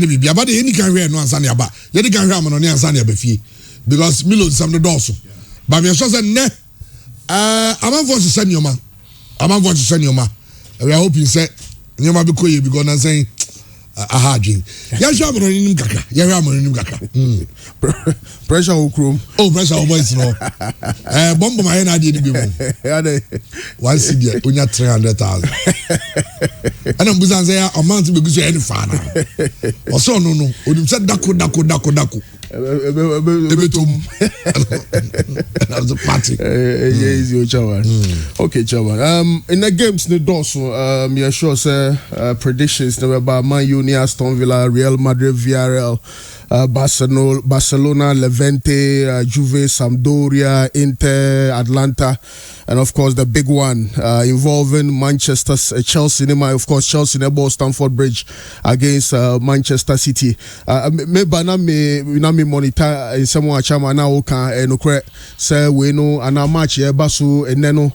any be about any can read no answer ba ye can ram no answer near befie because Milo some the doors but me so say ne am for send your man am for send your man we are hoping say you ma be koye because na saying aha dream ya sha mo nim kaka ya ram nim kaka pressure okrom pressure o boys no bomb my na dey be mo one cd onya 300,000 ana mbuzan say amount be guso any fa na o so no onim say dako ebetum that's a party easy chairman okay chairman in the games the doors you sure say predictions about Man U, Aston Villa, Real Madrid, Villarreal, Barcelona, Levante, Juve, Sampdoria, Inter, Atlanta, and of course the big one involving Manchester, Chelsea. Of course, Chelsea never Stamford Bridge against Manchester City. Maybe na me monitor in some way chama na oka enokre say we know and a match basu eneno.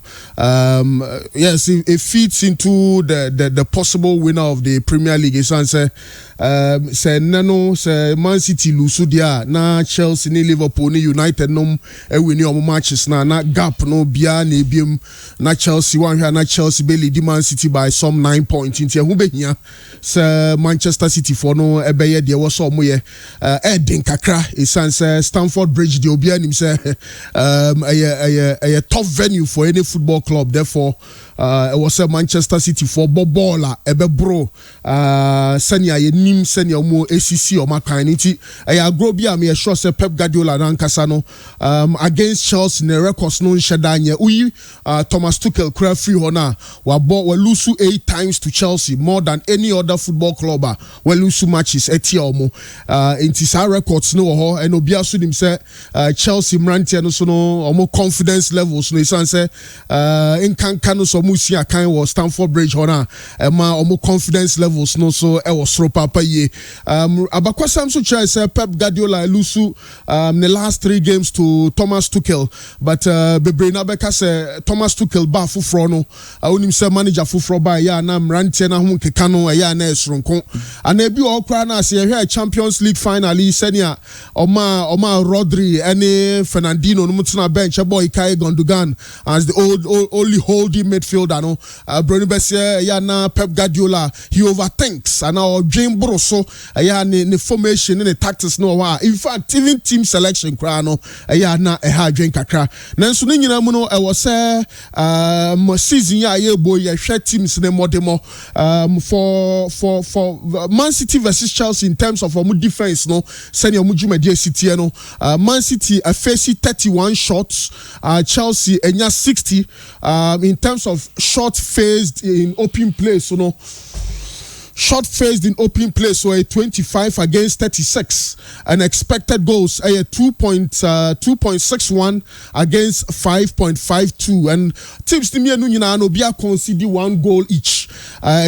Yes, it fits into the possible winner of the Premier League. It's say neno say Man City lose dia na Chelsea ni Liverpool ni United nom win your matches na gap no bia na ebiem na Chelsea one na Chelsea be lead Man City by some 9 points into who be here say Manchester City for no ebeye de wo so mo ye edin kakra say Stamford Bridge de obi anim say a tough venue for any football club, therefore it was a Manchester City for bobola ebe bro senia ye nim senia mo ACC o makan nti grow bia me sure say Pep Guardiola ran kasa no against Chelsea ne records no nhedanye uyi Thomas Tuchel cry free hona wa lose 8 times to Chelsea, more than any other football club we lose matches etia omo nti sa records no ho and obi aso nim say Chelsea mrantie no so no omo confidence levels no isan say in kan so musia kan was Stamford Bridge hona ma omo confidence levels no so e was ro papa ye abakwasam so try say Pep Guardiola lose the last 3 games to Thomas Tuchel, but bebre na beka say Thomas Tuchel ba fufro no onim say manager fufro ba ya na mrantie na ho keka no ya na esronko and e bi o kra na say here Champions League finally senior Oma Rodri any Fernandinho no mutuna bench boy Kai Gundogan as the only holding midfielder no Bruno Bessie ya na Pep Guardiola he overthinks and our dream broso ya ni formation ni tactics no wa in fact even team selection kra no ya na ha dwen kakra nanso ni nyina mu no e wo say season ya ye boy ya hwe teams ne modemo for Man City versus Chelsea in terms of defense no senior mujumadi City no Man City face 31 shots, Chelsea enya 60 in terms of shots faced in open play, so no shot faced in open play, so a 25 against 36, and expected goals a 2.61 against 5.52, and teams to me and no be concede 1 goal each.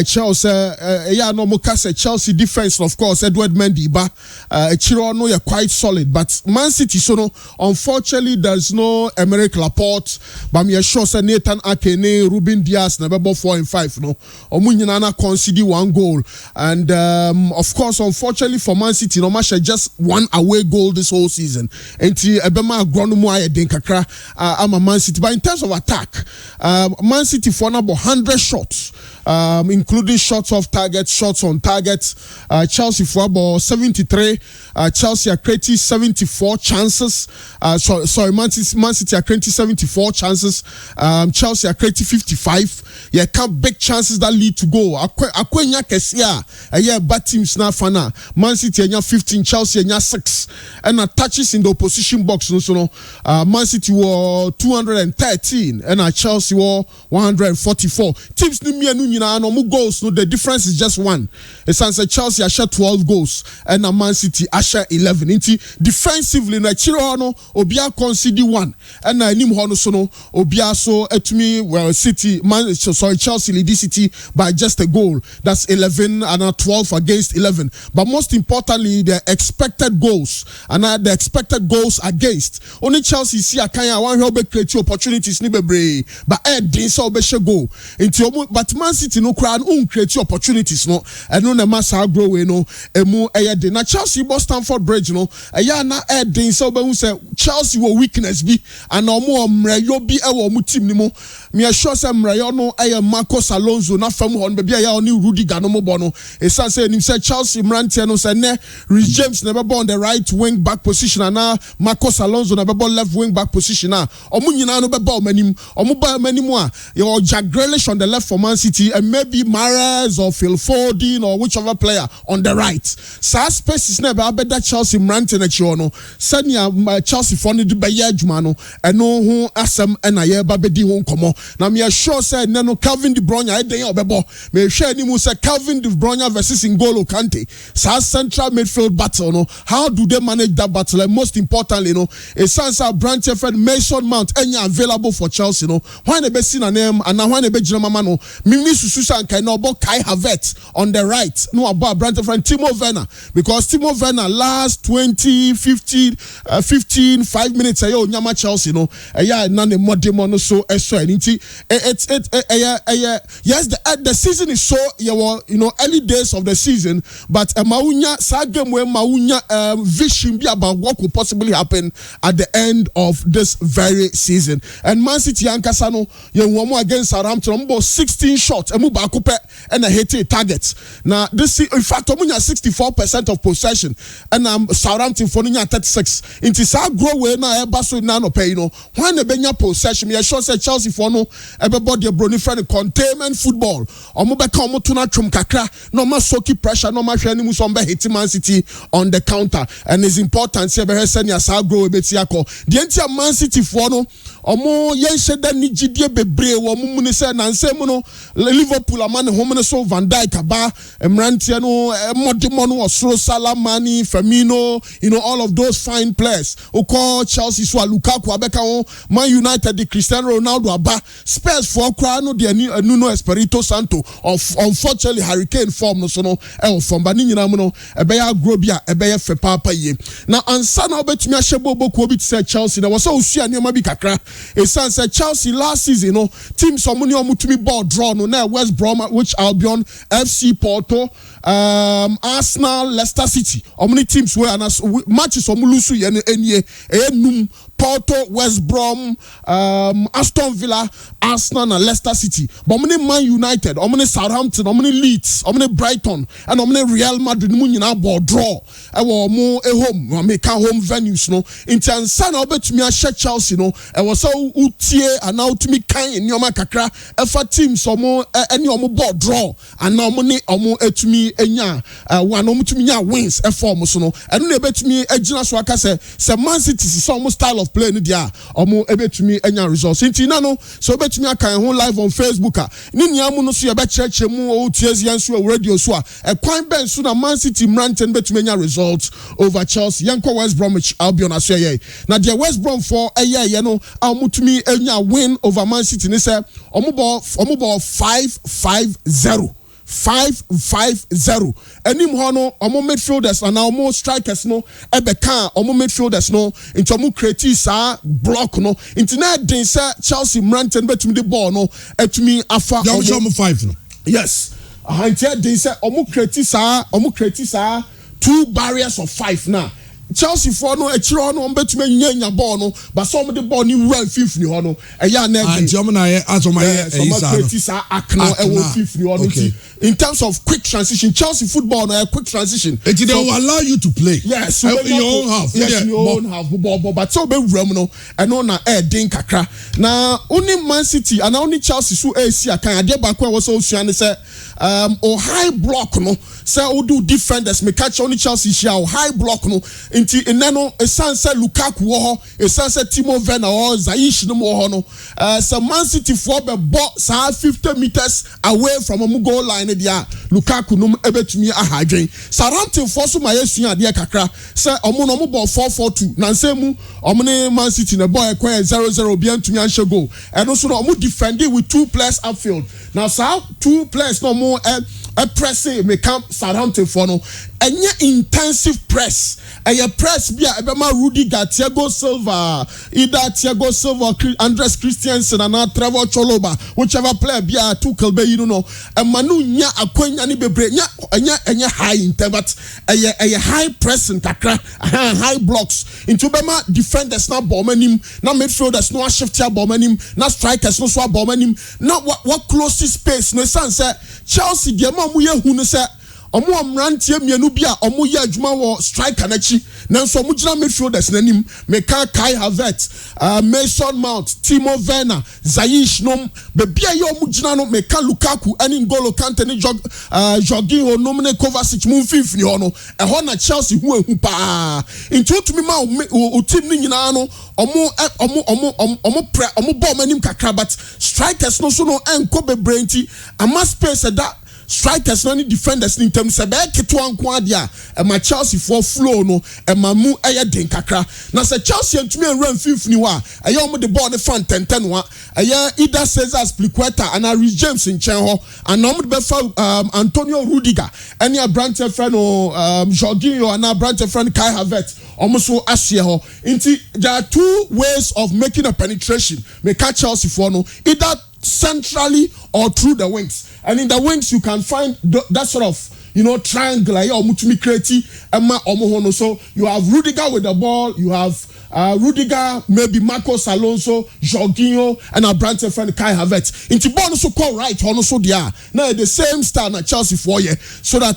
Chelsea no mokase Chelsea defense, of course Edward Mendy Chiro no quite solid, but Man City so no unfortunately there's no Emerick Laporte, but me sure say Nathan Akene, Ruben Dias na bebo 4 and 5 no omunyina na concede 1 goal. And of course, unfortunately for Man City, no match just 1 away goal this whole season. Enti ebema agronomu aye den kakra ama Man City. But in terms of attack, Man City for about 100 shots, including shots off target, shots on target. Chelsea for about 73. Chelsea are creating 74 chances. Sorry, Man City are creating 74 chances. Chelsea are creating 55. Yeah, count big chances that lead to goal. Akwenya kesia. Bad teams na fana. Man City enya 15, Chelsea enya 6. And touches in the opposition box. No, Man City were 213 and Chelsea were 144. Teams ni me no goals. No, the difference is just 1. It's answer Chelsea shot 12 goals and Man City shot 11. Inti defensively na Chiro no obia concede 1 and na nim ho no so no obia so etumi well Chelsea lead City by just a goal. That's 11 and 12 against 11. But most importantly, the expected goals and the expected goals against. Only Chelsea see a kind of one help create opportunities ni bebre, but din so be goal. But Man City no crowd create opportunities no ɛno na ma saa grow we no emu ɛyɛ de na Chelsea bɔ Stamford Bridge no ɛyɛ na ɛden sɛ wobɛhu sɛ Chelsea wɔ weakness bi ana ɔmo mmerɛyɔ bi ɛwɔ ɔmo team ni mu me assure sɛ mmerɛyɔ no ɛyɛ Marcos Alonso na fam hɔ no baabi a ɛyɛ ɔne Rudiger no mo bɔ no ɛsan sɛ anim sɛ Chelsea mmeranteɛ no sɛ nɛ Reece James na ɛbɛbɔ on the right wing back position ana Marcos Alonso na ɛbɛbɔ left wing back position a ɔmo nyinaa no bɛbɔ ɔmo anim ɔmo ba ɔmo anim a yɛwɔ Jack Grealish on the left for Man City and maybe Mahrez or Phil Foden or whichever player on the right. Saa spaces na be abeda Chelsea mrante na chi no. Sanya Chelsea for no de be ye adwuma no. Eno ho asem na ye ba bedi ho nkomo. Na me sure say no Calvin De Bruyne I den obebo. Me hwe ni mu say Calvin De Bruyne versus N'Golo Kante. Saa central midfield battle no. How do they manage that battle? And most importantly no, a Sansa branch friend Mason Mount enya available for Chelsea no. Why na be see na name and na why na be jina mama no. Mimi Sususa and Kai no Kai Havertz on the right. No about branch friend Timo Werner because Timo Werner last 20 15 5 minutes ayo nyama Chelsea no. Eya na ne modemo no so eso enti yes the season is so early days of the season but maunya sa game we maunya vision bi about what could possibly happen at the end of this very season and Man City ankasa no ye womo against Southampton about 16 shots emu ba ko pe and a hit targets now this in fact omunya 64% of possession and Southampton for nya 36 into sa grow we na e ba so na no pay when e benya possession me sure say Chelsea for no everybody brony friend containment football omo be ka omo to na twom kakra no ma soki pressure no ma hwe ni mu so be hit Man City on the counter and it's important say be senior sa grow we beti akọ the entire Man City for no omo yen sheda ni gidie bebre wo mu ni say na nsem no Liverpool amane home no so Van Dijk aba emrantie no modimo no osoro Salamani Firmino all of those fine players who call Chelsea so Lukaku abeka ho Man United the Cristiano Ronaldo aba Spurs for kra no de Nuno Espirito Santo of unfortunately Hurricane form no so no from ba ni nyina mu no ebe ya grow bia ebe ya fe papa ye na ansa na obetumi ahye boku obi say Chelsea na wo so usua ne ma bi kakra e san say Chelsea last season no teams omuni omutumi ball draw no na West Brom which Albion FC Porto Arsenal Leicester City omuni teams where matches omulusu ye enie enum Porto, West Brom, Aston Villa, Arsenal and Leicester City. But omuni Man United, omuni Southampton, omuni Leeds, omuni Brighton, and omuni Real Madrid mu nyina ball draw. Ewo mo home, make home venues no. Inti ansa na obetumi ahye Chelsea no. Ewo so utie ana utumi kan nyoma kakra. Efa teams omo any omo ball draw. Ana omuni omo etumi enya one omo tumi nya wins e form so no. Eno na ebetumi agina so aka se Man City so omo style of play no dia omo ebetumi enya results inti na no so ebetumi aka ho live on Facebook ni nia mu no so ye be church mu o tiesia nso radio so kwan ben so na Man City mranten betumi enya results over Chelsea yanko West Bromwich Albion aso ye na the West Brom for ye no amutumi enya win over Man City ni say omo ball 5-5-0 5-5-0 enim ho no omo midfielders and omo strikers no ebeka omo midfielders no into omo create sa block no into na den say Chelsea mranten betumi the ball no etumi afa omo 5 no yes until den say omo create sa 2 barriers of 5 now Chelsea for no echiro no betumi nyanya ball no but some the ball ni run fifini ho no eya na anti omo na ye asoma ye isa akno e wo fifini ho no in terms of quick transition Chelsea football no a quick transition they will allow you to play yes in your own half yes in your own half but so be wram no eno na din kakra na only Man City and only Chelsea so AC akan ade ba ko e wo so usua ne say o high block no say o do defenders me catch only Chelsea share o high block no inti enano esanse Lukaku wo ho esanse Timo Werner or Zaish no mo ho no so Man City for be ball 50 meters away from a goal line dia Lukaku no ebetumi ahadwen Southampton for so my esua ade kakra say omo no mo ball 4-4-2 na nsemu omo ne Man City na ball ekwa 0-0 bi antumi anhye goal eno so no omo defending with 2 players upfield now so 2 players no more pressing me camp Southampton for no Enya intensive press. Aya press bia ebema Rudiger, Thiago Silva, either Thiago Silva, Andres Christensen, and Trevor Choloba, whichever player bia Tuchel be, you know. Manu nya akwenya ni bebre nya high inter, but a high pressing kakra, high blocks into bema defenders na bombenim, na midfielders no shift ya bombenim, na strikers no so bombenim, na what closest space no sense. Chelsea de ma mu ye hu no se omo amrantie mienu bia omo ye adwuma wo striker nachi nanso omo gina midfielders nanim meka Kai Havertz, Mason Mount, Timo Werner, Ziyech no be bia ye omo gina no meka Lukaku ani N'Golo Kante ni Jorginho no me Kovacic mu mfimfini ho no e ho na Chelsea hu ehu pa into to me ma o team ni nyina no omo ball manim kakra but strikers no so no enko bebre nti ama space that strikers no ni defenders ni terms se be keto anko ade a ma Chelsea for flow no e ma mu eye den kakra na se Chelsea antumi enra mfimfini wa eye omo the ball the fan 10-10 wa eye either Cesar Spilicueta and Reece James in chen ho and omo be fa Antonio Rudiger any Abrante friend no Jorginho and Abrante friend Kai Havertz omo so ahye ho nti there are two ways of making a penetration me catch Chelsea for no either centrally or through the wings, and in the wings you can find that sort of, you know, triangle like omutumi kreti ema omohono. So you have Rudiger with the ball, you have Rudiger, maybe Marcos Alonso, Jorginho, and our brand friend Kai Havertz. Into ball so call right on so dia. Now the same style na Chelsea for you, so that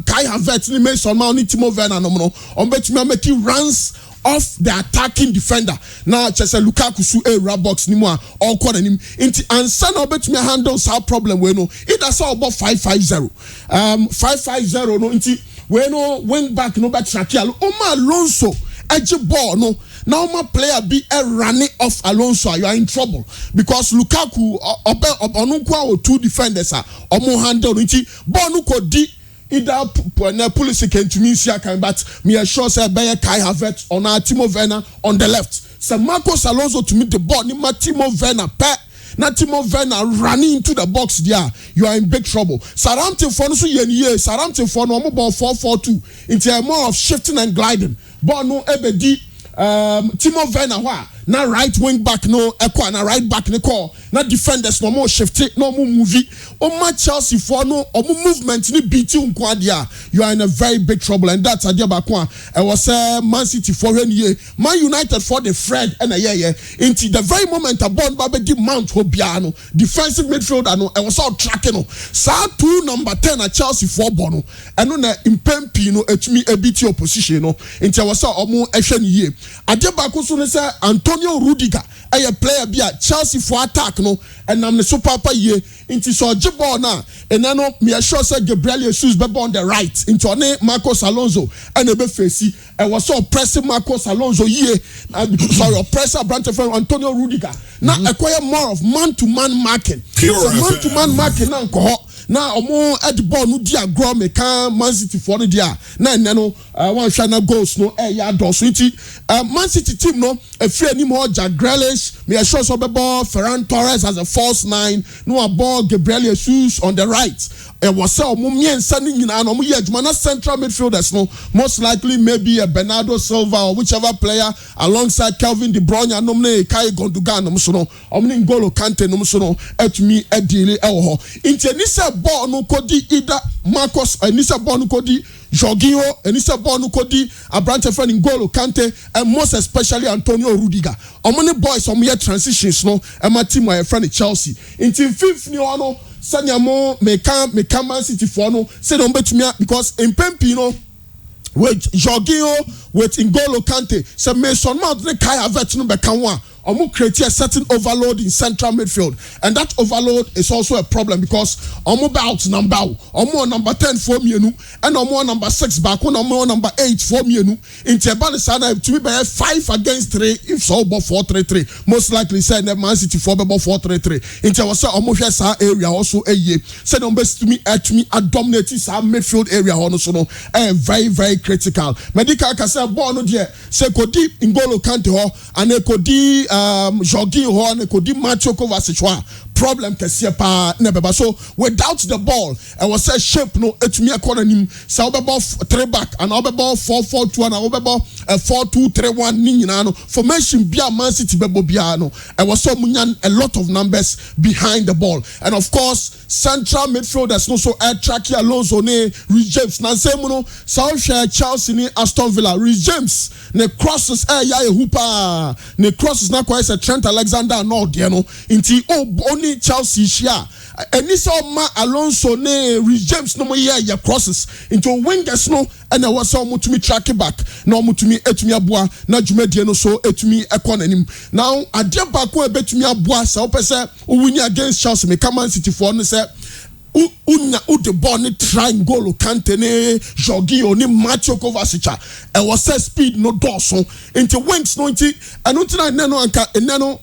Kai Havertz ni Mason Mount ni Timo Werner no no. Ombetumi making runs off the attacking defender. Now Chelsea Lukaku su box ni mo all corner nim into ansa na obetumi handle sa problem we no. It that's all about 550. 550 no into we no wing back no back Shakialo. Oma Alonso edge ball no. Now my player be a running off Alonso, you are in trouble because Lukaku or two defenders are omo handle into ball no ko di either police can to me but me assure say by Kai Havertz on our Timo Werner on the left. So Marcos Alonso to meet the ball ni Timo Werner na Timo Werner running into the box there. You are in big trouble. Southampton for no so ye Southampton for no ball 4-4-2 into more of shifting and gliding. Ball no ebedi Timo Werner na right wing back no echo na right back ne call na defenders no more shift no more movie o ma Chelsea for no o movement ni beat you you are in a very big trouble, and that's adia bakwa e was Man City for ye Man United for the Fred and into the very moment a ball ba be mount Hobiano defensive midfielder no e was all tracking no sa 2 number 10 at Chelsea for bono and no na impempi no etumi ebiti opposition no into was all omo ehwe ni ye adia bakwa so ne say Antonio Rudiger a player be at Chelsea for attack no and I'm the super ye into so ball now and then me assure say Gabriel Jesus be on the right into Marcos Alonso and be facey and was so pressing Marcos Alonso ye sorry oppressor branch of Antonio Rudiger now acquire more of man-to-man marking. So man-to-man marking now omo at the ball no dia grow me can Man City for the dia na no one shana goals no ya do so Man City team no e free any more Jack Grealish me assure so be ball Ferran Torres as a false 9 no a ball Gabriel Jesus on the right e was say omo miensa ni nyina no omo ye adwuma na central midfielders no most likely maybe a Bernardo Silva or whichever player alongside Kevin De Bruyne no me Kai Gundogan no so no omo ni N'Golo Kante no so no etumi edile e wo ho inti ball no kodi either Marcos Enisa ball no kodi Jorginho Enisa ball no kodi Abrante friend N'Golo Kante and most especially Antonio Rudiger. Omoni boys omo transitions no e ma team my friend Chelsea. Inti fifth ni ono sanya mo meka Man City for no say don betumi because in Pempi no with Jorginho with N'Golo Kante say Mason Mount ne Kai Havertz no beka one Omo create a certain overload in central midfield, and that overload is also a problem because Omo out number 10 for mienu, and Omo number 6 back on Omo number 8 for mienu. In Tebanisana to be by 5 against 3, if so, about 4-3-3. Most likely said that Man City for about 4-3-3. In Tewasa Omo Hesa area also a year. Said on best to me a dominating midfield area also no and very, very critical. Medical Casa Bono dear say Kodi N'Golo Kante ho and Kodi Jorginho and Kodi Macho Kovacic problem kɛseɛ paa na bɛba so without the ball ɛwɔ sɛ shape no etumi ɛkɔ n'anim sɛ ɔbɛbɔ 3 back and ɔbɛbɔ 4-4-2 and ɔbɛbɔ 4-2-3-1 ne nyinaa no formation bi a Man City bɛbɔ biara no ɛwɔ sɛ ɔmo nya a lot of numbers behind the ball and of course central midfielders no so Traki Alonso ne Reece James na nsɛm mu no sɛ ɔhwɛ Chelsea ne Aston Villa Reece James ne crosses ɛyɛ ehu paa ne crosses na kɔ sɛ Trent Alexander-Arnold deɛ no nti only Chelsea hyia ɛni sɛ ɔma Alonso ne Reece James no mo yɛ crosses into wingers no ɛna ɛwɔ sɛ ɔmo tumi track back na ɔmo tumi etumi aboa na dwumadie no so etumi ɛkɔ n'anim now adeɛ baako a ebetumi aboa sɛ ɔpɛ sɛ owini against Chelsea me Man City for no sɛ the ball ni triangle Kante ne Jorginho ni Mateo Kovacic ɛwɔ sɛ speed no dɔɔso into wings no nti ɛno ntina ɛnɛ no anka ɛnɛ no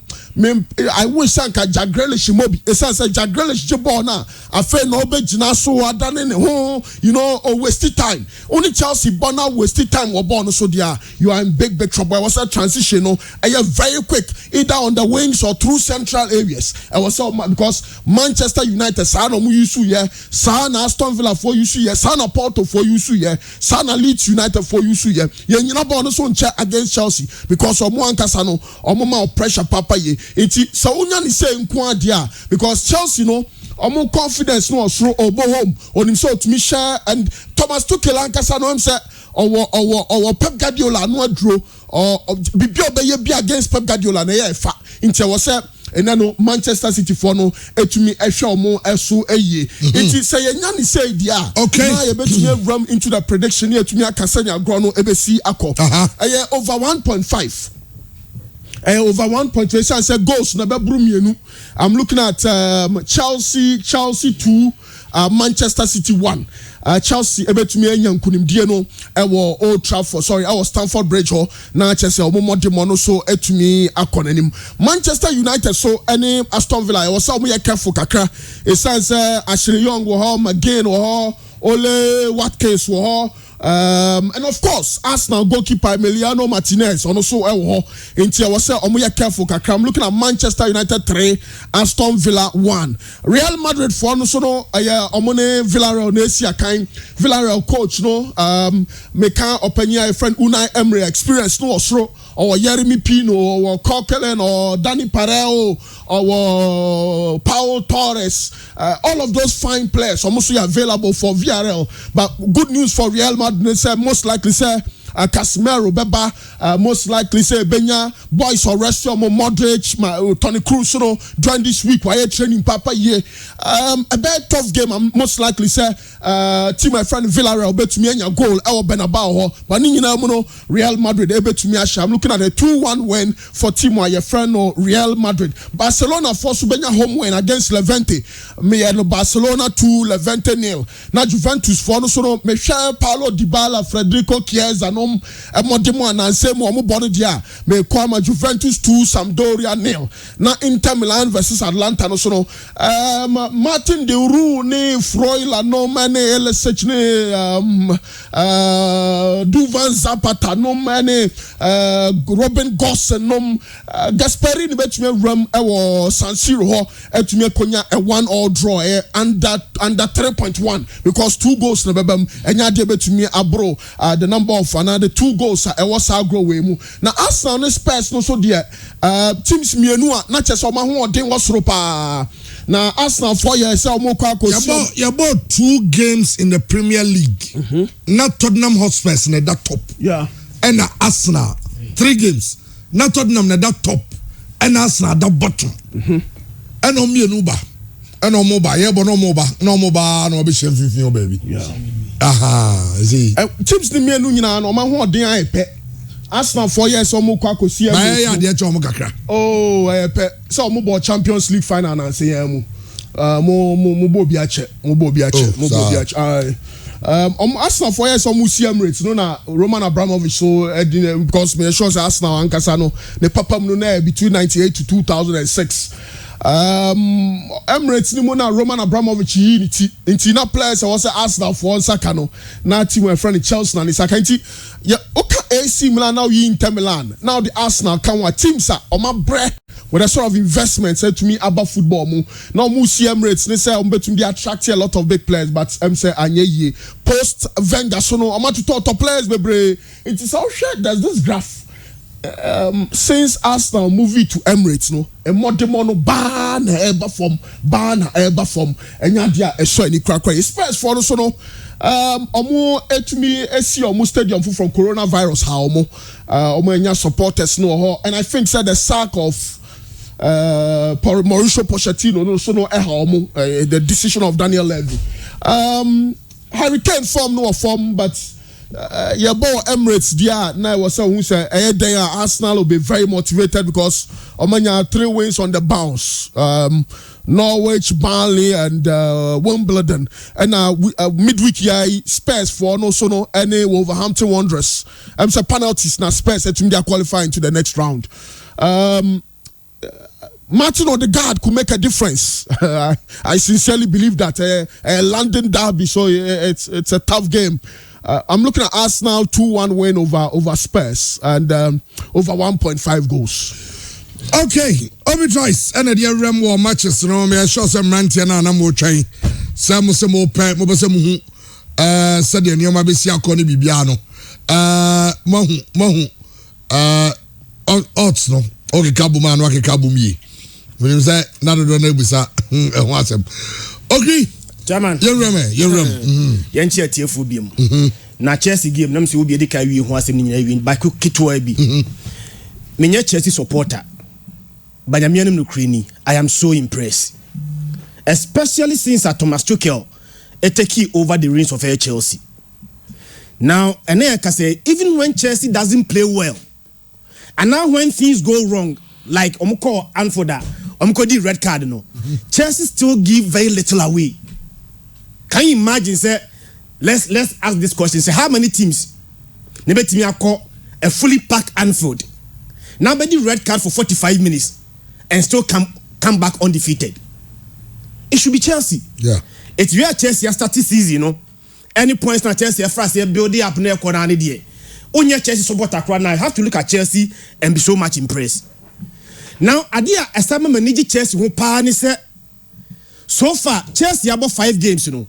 I wish Sanka Jack Grealish mobi. Esanse Jack Grealish je ball na. Afe no be jina so adane ne ho. You know, or wasted time. Only Chelsea ball now wasted time or ball no so dia. You are in big trouble. I was a transition no. And you're very quick either on the wings or through central areas. I was so because Manchester United sana mu yusu ye. Sana Aston Villa for yusu ye. Sana Porto for yusu ye. Sana Leeds United for yusu ye. Ye nyina ball no so nche against Chelsea because omo ankasa no omo ma pressure papa ye. Iti so unya ni say nko adia because Chelsea no omo confidence no osro obo home onim so to me share and Thomas Tuchel ankasa no am say owo Pep Guardiola no aduro or bibi obeye bi against Pep Guardiola na ye fa nti wo say enano Manchester City for no etumi ehwe omo eso eye enti say yenya ni say dia na ye betumi ram into the prediction etumi akasa nya agro no ebesi akọ over 1.5 over 1.2 and say goals na be brum. I'm looking at Chelsea 2 Manchester City 1 Chelsea ebetumi anya nkunimdie no ewo Old Trafford our Stamford Bridge ho na Chelsea omomodemo no so etumi akonanim Manchester United so any Aston Villa e was so we careful kakra e sense Ashley Young wo ho McGinn wo ho Ole Watkins wo ho and of course Arsenal goalkeeper Emiliano Martinez also inti I was say omo careful kakra. I'm looking at Manchester United 3 Aston Villa 1 Real Madrid for no so no omone Villarreal na esi akan Villarreal coach no meka openya a friend Unai Emery experience no osro or Yeremy Pino or Coquelin or Danny Pareo or Paul Torres all of those fine players almost available for Villarreal but good news for Real Madrid say most likely say Casemiro Beba most likely say Benya boys or Restiom Modric Toni Kroos no join this week while training papa ye a bad tough game most likely say team my friend Villarreal bet to me anya goal our Bernabeu but ni nyina mu no Real Madrid bet to me asha. I'm looking at a 2-1 win for team your friend no Real Madrid. Barcelona force Benya home win against Levante me no Barcelona 2 Levante 0 na Juventus for no so no me share Paulo Dybala Federico Chiesa no modemo ananse mo body dia me kwama Juventus 2 Sampdoria 0 na Inter Milan versus Atlanta no so no Martin de Roux ne Froila no mane LSH ne Duvan Zapata no mane Robin Gosens no Gasperini betumi ram ewo San Siro ho etumi konya a 1-1 draw under 3.1 because 2 goals na bebam enya de betumi abro the number of another 2 goals e was agro we mu na Arsenal no Spurs no so de teams mienu a na chese oma ho odin wasoro pa na Arsenal 4 years say omo kwa kosi you bought 2 games in the Premier League not Tottenham Hotspur na that top and Arsenal 3 games not Tottenham na that top and Arsenal that bottom and omienu ba and omoba ye bo no moba no be shame fifin baby see teams ni mienu nyina no ma ho odin ayepe Arsenal 4 years omo kwa kosi ya de che omo kakra ayepe so omo bo Champions League final na say ya mu mo bo bi ache Arsenal 4 years omo see Emirates no na Roman Abramovich so because me sure say Arsenal ankasa no the papa no na between 98 to 2006 Emirates ni mo na Roman Abramovich inti na players was Arsenal for saka no na team my friend Chelsea na saka inti ya oka AC Milan now Inter Milan now the Arsenal can wa teams are oma bre with a sort of investment said to me about football mo now mo see Emirates they say to be attracting a lot of big players but say anye post Wenger so no I'm to talk to players bebre it is all shit there's this graph since Arsenal movie to Emirates no a modern no ban ever from and ya a show any crack Spurs for so no omo etumi esi omo stadium from coronavirus how omo enya supporters no and I think said the sack of Mauricio Pochettino no so no the decision of Daniel Levy Hurricane form no form but yeah, boy, Emirates, dear. Now was who say Arsenal will be very motivated because Omanya 3 wins on the bounce. Norwich, Burnley, and Wimbledon, and midweek yeah Spurs for no so no any Wolverhampton Wanderers. Say penalties now Spurs they are qualifying to the next round. Martin Odegaard could make a difference. I sincerely believe that a London derby, so it's a tough game. I'm looking at Arsenal 2-1 win over Spurs and over 1.5 goals. Okay, Obi Trice, and the Rem war matches. No, me sure some Rantiana and more train. Some more pet, Mobasemu, said the Nioma Bessia Connie Bibiano. Mahu, odds no, okay, Kabuman, Waki Kabumi. When you say, none of the neighbors are what's him. Okay. Chairman, you're Yanchi at Tiafubium. Na Chelsea game, Namsi will be the Kawi who has in by Cook Kitwabi. Minya Chelsea supporter. Banyamianum Nukrini, I am so impressed. Especially since Thomas Tuchel take over the reins of Chelsea. Now, and I can say, even when Chelsea doesn't play well, and now when things go wrong, like Omoko Anfoda, Omoko the red card, no, Chelsea still give very little away. Can you imagine, say, let's ask this question, say, how many teams call a fully packed Anfield, now by the red card for 45 minutes and still come back undefeated? It should be Chelsea. Yeah. It's where Chelsea has started season, you know. Any points now Chelsea first building up near corner day. Only Chelsea supporter crowd now have to look at Chelsea and be so much impressed. Now, Adia Asama manage Chelsea who pani say so far Chelsea about 5 games, you know.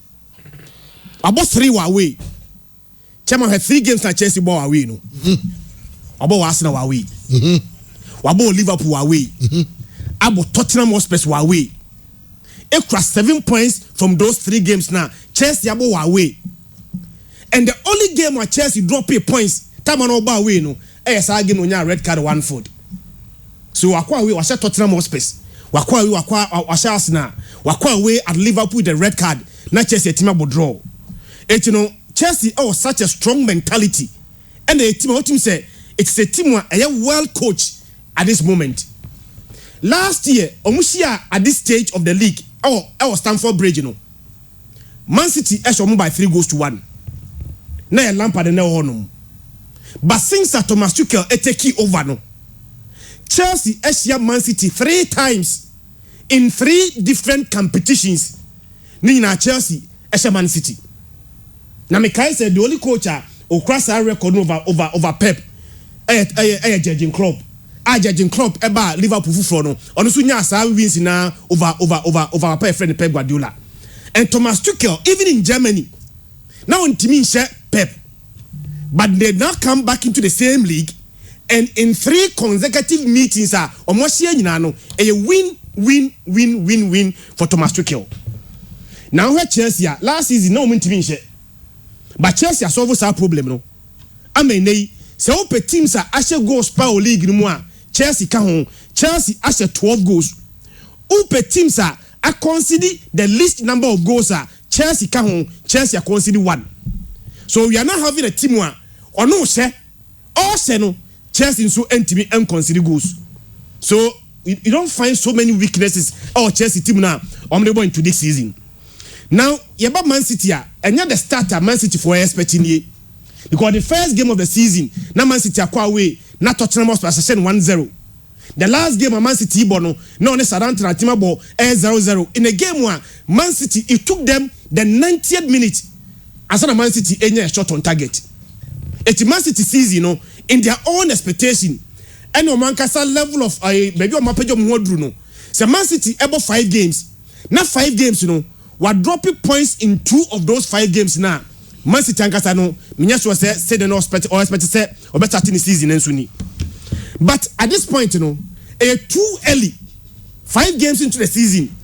About 3 were away. Chairman had 3 games that Chelsea ball away, you know. About Arsenal away. About Liverpool away. About Tottenham Hotspur away. It crossed 7 points from those 3 games now. Chelsea about away. And the only game where Chelsea drop 8 points, time on over away, no. I game on red card 1 foot. So wakwa away, washa Tottenham Hotspur. Wakwa away, washa Arsenal. Wakwa away at Liverpool with the red card. Now Chelsea team about draw. It you know Chelsea such a strong mentality, and the team say it's a team where well coached at this moment. Last year, Omushia at this stage of the league, Stamford Bridge, you know, Man City by 3-1. Now Lampard and now Honum. But since Thomas Tuchel take over, no, Chelsea Man City 3 times in 3 different competitions. Nina Chelsea Man City. Now, Mekai said the only coach who cross our record over Pep, judging club. Judging club about Liverpool for no. On the Sunya wins now over our friend Pep Guardiola. And Thomas Tuchel, even in Germany, now on team share Pep, but they now come back into the same league, and in 3 consecutive meetings almost a win for Thomas Tuchel. Now where Chelsea last season no win team share. But Chelsea has solved our problem, no. I mean, say open teams are actually goals per league no more. Chelsea can home. Chelsea actually 12 goals. Open teams are consider the least number of goals Chelsea can home. Chelsea are consider 1. So we are not having a team one or no say or say no Chelsea so entity and consider goals. So you don't find so many weaknesses or Chelsea team now on the way into this season. Now, yaba Man City and you're the starter Man City for expecting ye. Because the first game of the season, now Man City acquire away, not Tottenham Hotspur 1-0. The last game of Man City bono, no ne Sarante na team ball 0-0. In a game where Man City it took them the 90th minute as a Man City any shot on target. It's Man City season, you know, in their own expectation. and Omankasa level of maybe on my page of Modruno. So Man City about 5 games. Not 5 games, we're dropping points in 2 of those 5 games now. Man City and Casano, Minyas said no expect or say or better in the season and Sunni. But at this point, too early. 5 games into the season,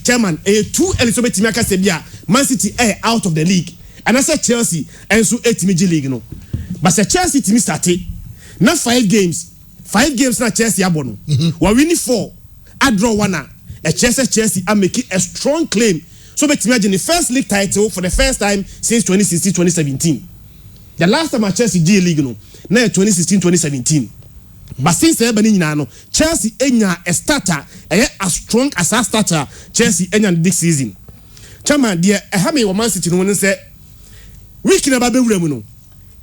chairman, too early so Timaka said, Man City out of the league. And I said Chelsea and so 8 major league, But the Chelsea team started not 5 games. 5 games na Chelsea abono. We winning 4. I draw 1. A Chelsea are making a strong claim. So let's imagine the first league title for the first time since 2016-2017. The last time at Chelsea G League no, now 2016-2017. But since then, Chelsea enya a starter, as strong as a starter. Chelsea enya this season. Chairman, dear, I have a Man City no one say we can about be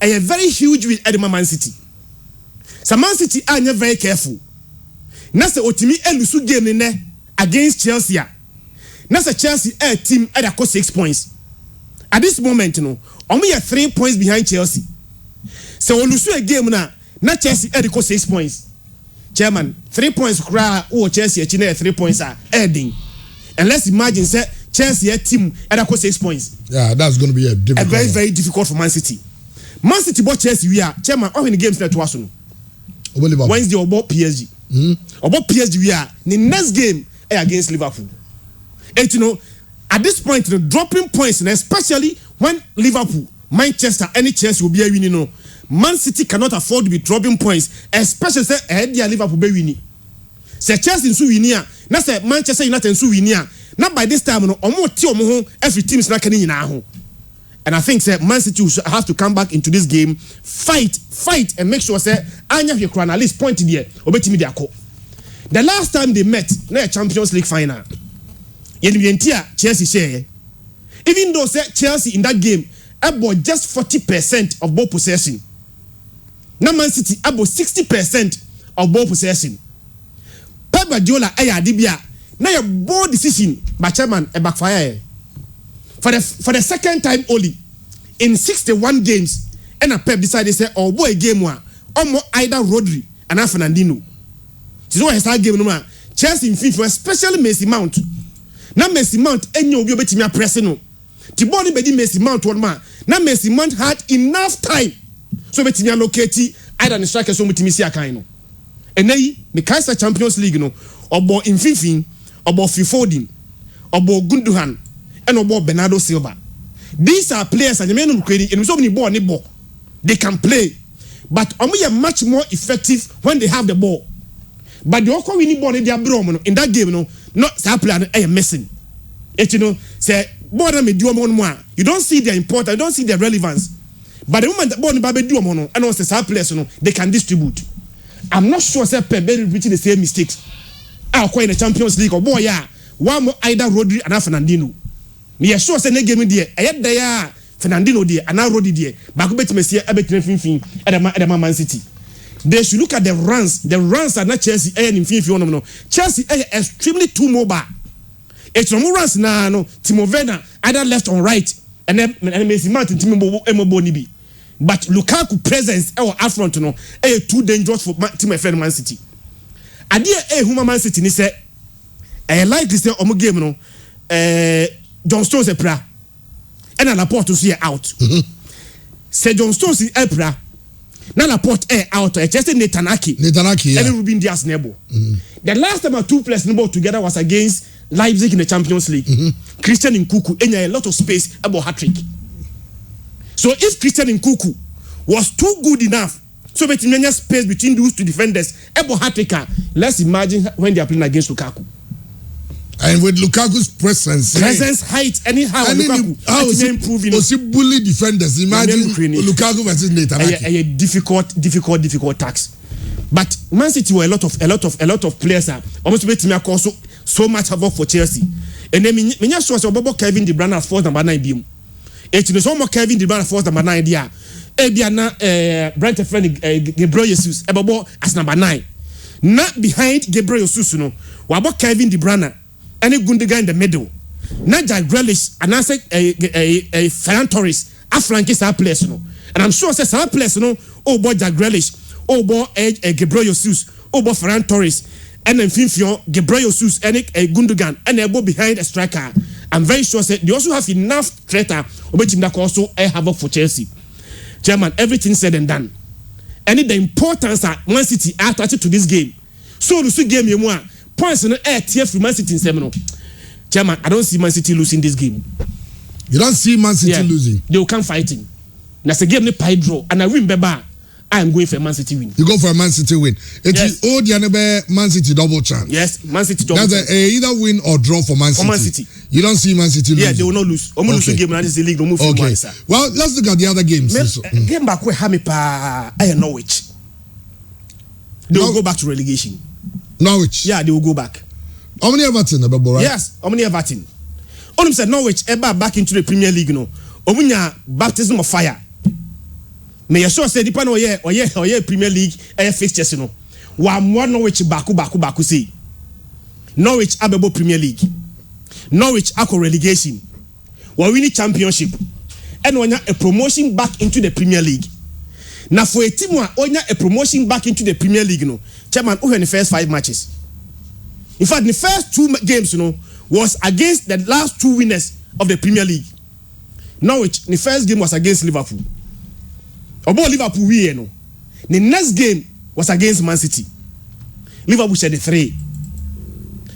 a very huge with Edema Man City. So Man City are very careful. Nasa otimi elusu game ne against Chelsea. Nasa Chelsea team at a 6 points. At this moment, only 3 points behind Chelsea. So olusu a game na Chelsea at 6 points. Chairman, 3 points cry or Chelsea at 3 points are adding. And let's imagine say Chelsea team at 6 points. Yeah, that's going to be a very, very difficult for Man City. Man City bought Chelsea. We are chairman. How many games that was on Wednesday about PSG? About PSG, we are the next game against Liverpool. And at this point, dropping points, and especially when Liverpool, Manchester, any Chelsea will be a winning. Man City cannot afford to be dropping points, especially say Liverpool be winning. Say Chelsea in winning, not say Manchester United in winning. Not by this time, every team is not getting in. And I think Man City has to come back into this game, fight, and make sure Anya Hekran at least point there. The last time they met, na Champions League final. Chelsea share. Even though Chelsea in that game about just 40% of ball possession. Now Man City about 60% of ball possession. Pep Guardiola Dibia. Now your bold decision by chairman a backfire. For the second time only in 61 games, and a Pep decided to say, oh boy, game one, almost either Rodri and Fernandinho. This is why I start game no Chelsea in FIFA, especially Messi Mount. Now Messi Mount, and you will be to me pressing no. The body be Messi Mount one man. Now Messi Mount had enough time, so be to me allocate either the striker so much me see a kind. And then the Kaiser Champions League no, or in FIFA, or Fifodin, or Gundogan. And about Bernardo Silva. These are players and the men and so many ball they can play, but only are much more effective when they have the ball. But the Oko winning ball in their bro in that game, not that player missing. Say ball me do more. You don't see their importance, you don't see their relevance. But the moment the ball in do mono and also say players they can distribute. I'm not sure say Pep repeating the same mistakes. I'll in the Champions League or boy one more either Rodri and Fernandinho. Me sure say na game there ayed there Fernandinho there and now Rodri there back bet me see abetine finfin at Man City. They should look at the runs are not Chelsea in finfin no Chelsea extremely too mobile. It's no runs na no Timo Werner either left or right and then Messi Mount Timo Emobo ni bi, but Lukaku presence or up front no too dangerous for team Man City. Adie huma Man City ni say like this omo game no John Stones epra and a Laporte to see out. Say John Stones in epra na Laporte out just Netanaki and Ruben Dias nebo. The last time 2 players nebo together was against Leipzig in the Champions League. Christian Nkunku and a lot of space about hat-trick. So if Christian Nkunku was too good enough so that many space between those two defenders about hat-tricker, let's imagine when they are playing against Lukaku. And with Lukaku's presence, height, anyhow, Lukaku is improving. Bully defenders. Imagine Lukaku versus Netanyahu. A difficult task. But Man City were a lot of players are almost making me also so much havoc for Chelsea. And then me sure so Bobo Kevin De Bruyne as force number 9 beam. It is almost Kevin De Bruyne as force number 9 dia. Ebiana Brent friend Gabriel Jesus Ebobo as number 9. Not behind Gabriel Jesus no. Wabo Kevin De Bruyne. Any Gundogan in the middle. Not Jack Grealish and I say a Ferran Torres. A Frankie's our place no. And I'm sure says our place no. Oh boy Jack Grealish. Obo Gabriel Jesus, Obo Ferran Torres, and then Finfion, Gabriel Jesus, and Gundogan, and they go behind a striker. I'm very sure that they also have enough threater, which in that also have for Chelsea. Chairman, everything said and done. And the importance that Man City are attached to this game. So the game you want points in the air tier for Man City in seminal. Chairman, I don't see Man City losing this game. You don't see Man City losing? They will come fighting. That's a game they pie draw, and I win Beba. I am going for a Man City win. You go for a Man City win. It is all the Man City double chance. Yes, Man City double chance. That's either win or draw for Man City. For Man City. You don't see Man City losing. Yeah, they will not lose. Okay. Lose the game, and this is the league. Move okay. Well, let's look at the other games. Game back where Hamipa and Norwich. They will go back to relegation. Norwich. Yeah, they will go back. How many Everton? Right? Yes, how many Everton? Only said Norwich ever back into the Premier League. No, Omunya baptism of fire. May you sure say depend on your Premier League fixtures. You know, one Norwich baku say Norwich abebo Premier League, Norwich ako relegation, we winning championship, and when a promotion back into the Premier League. Now for a team when a promotion back into the Premier League, you know, chairman, who in the first 5 matches. In fact, the first 2 games, you know, was against the last 2 winners of the Premier League. Norwich, the first game was against Liverpool. About Liverpool, we know. The next game was against Man City. Liverpool said the 3.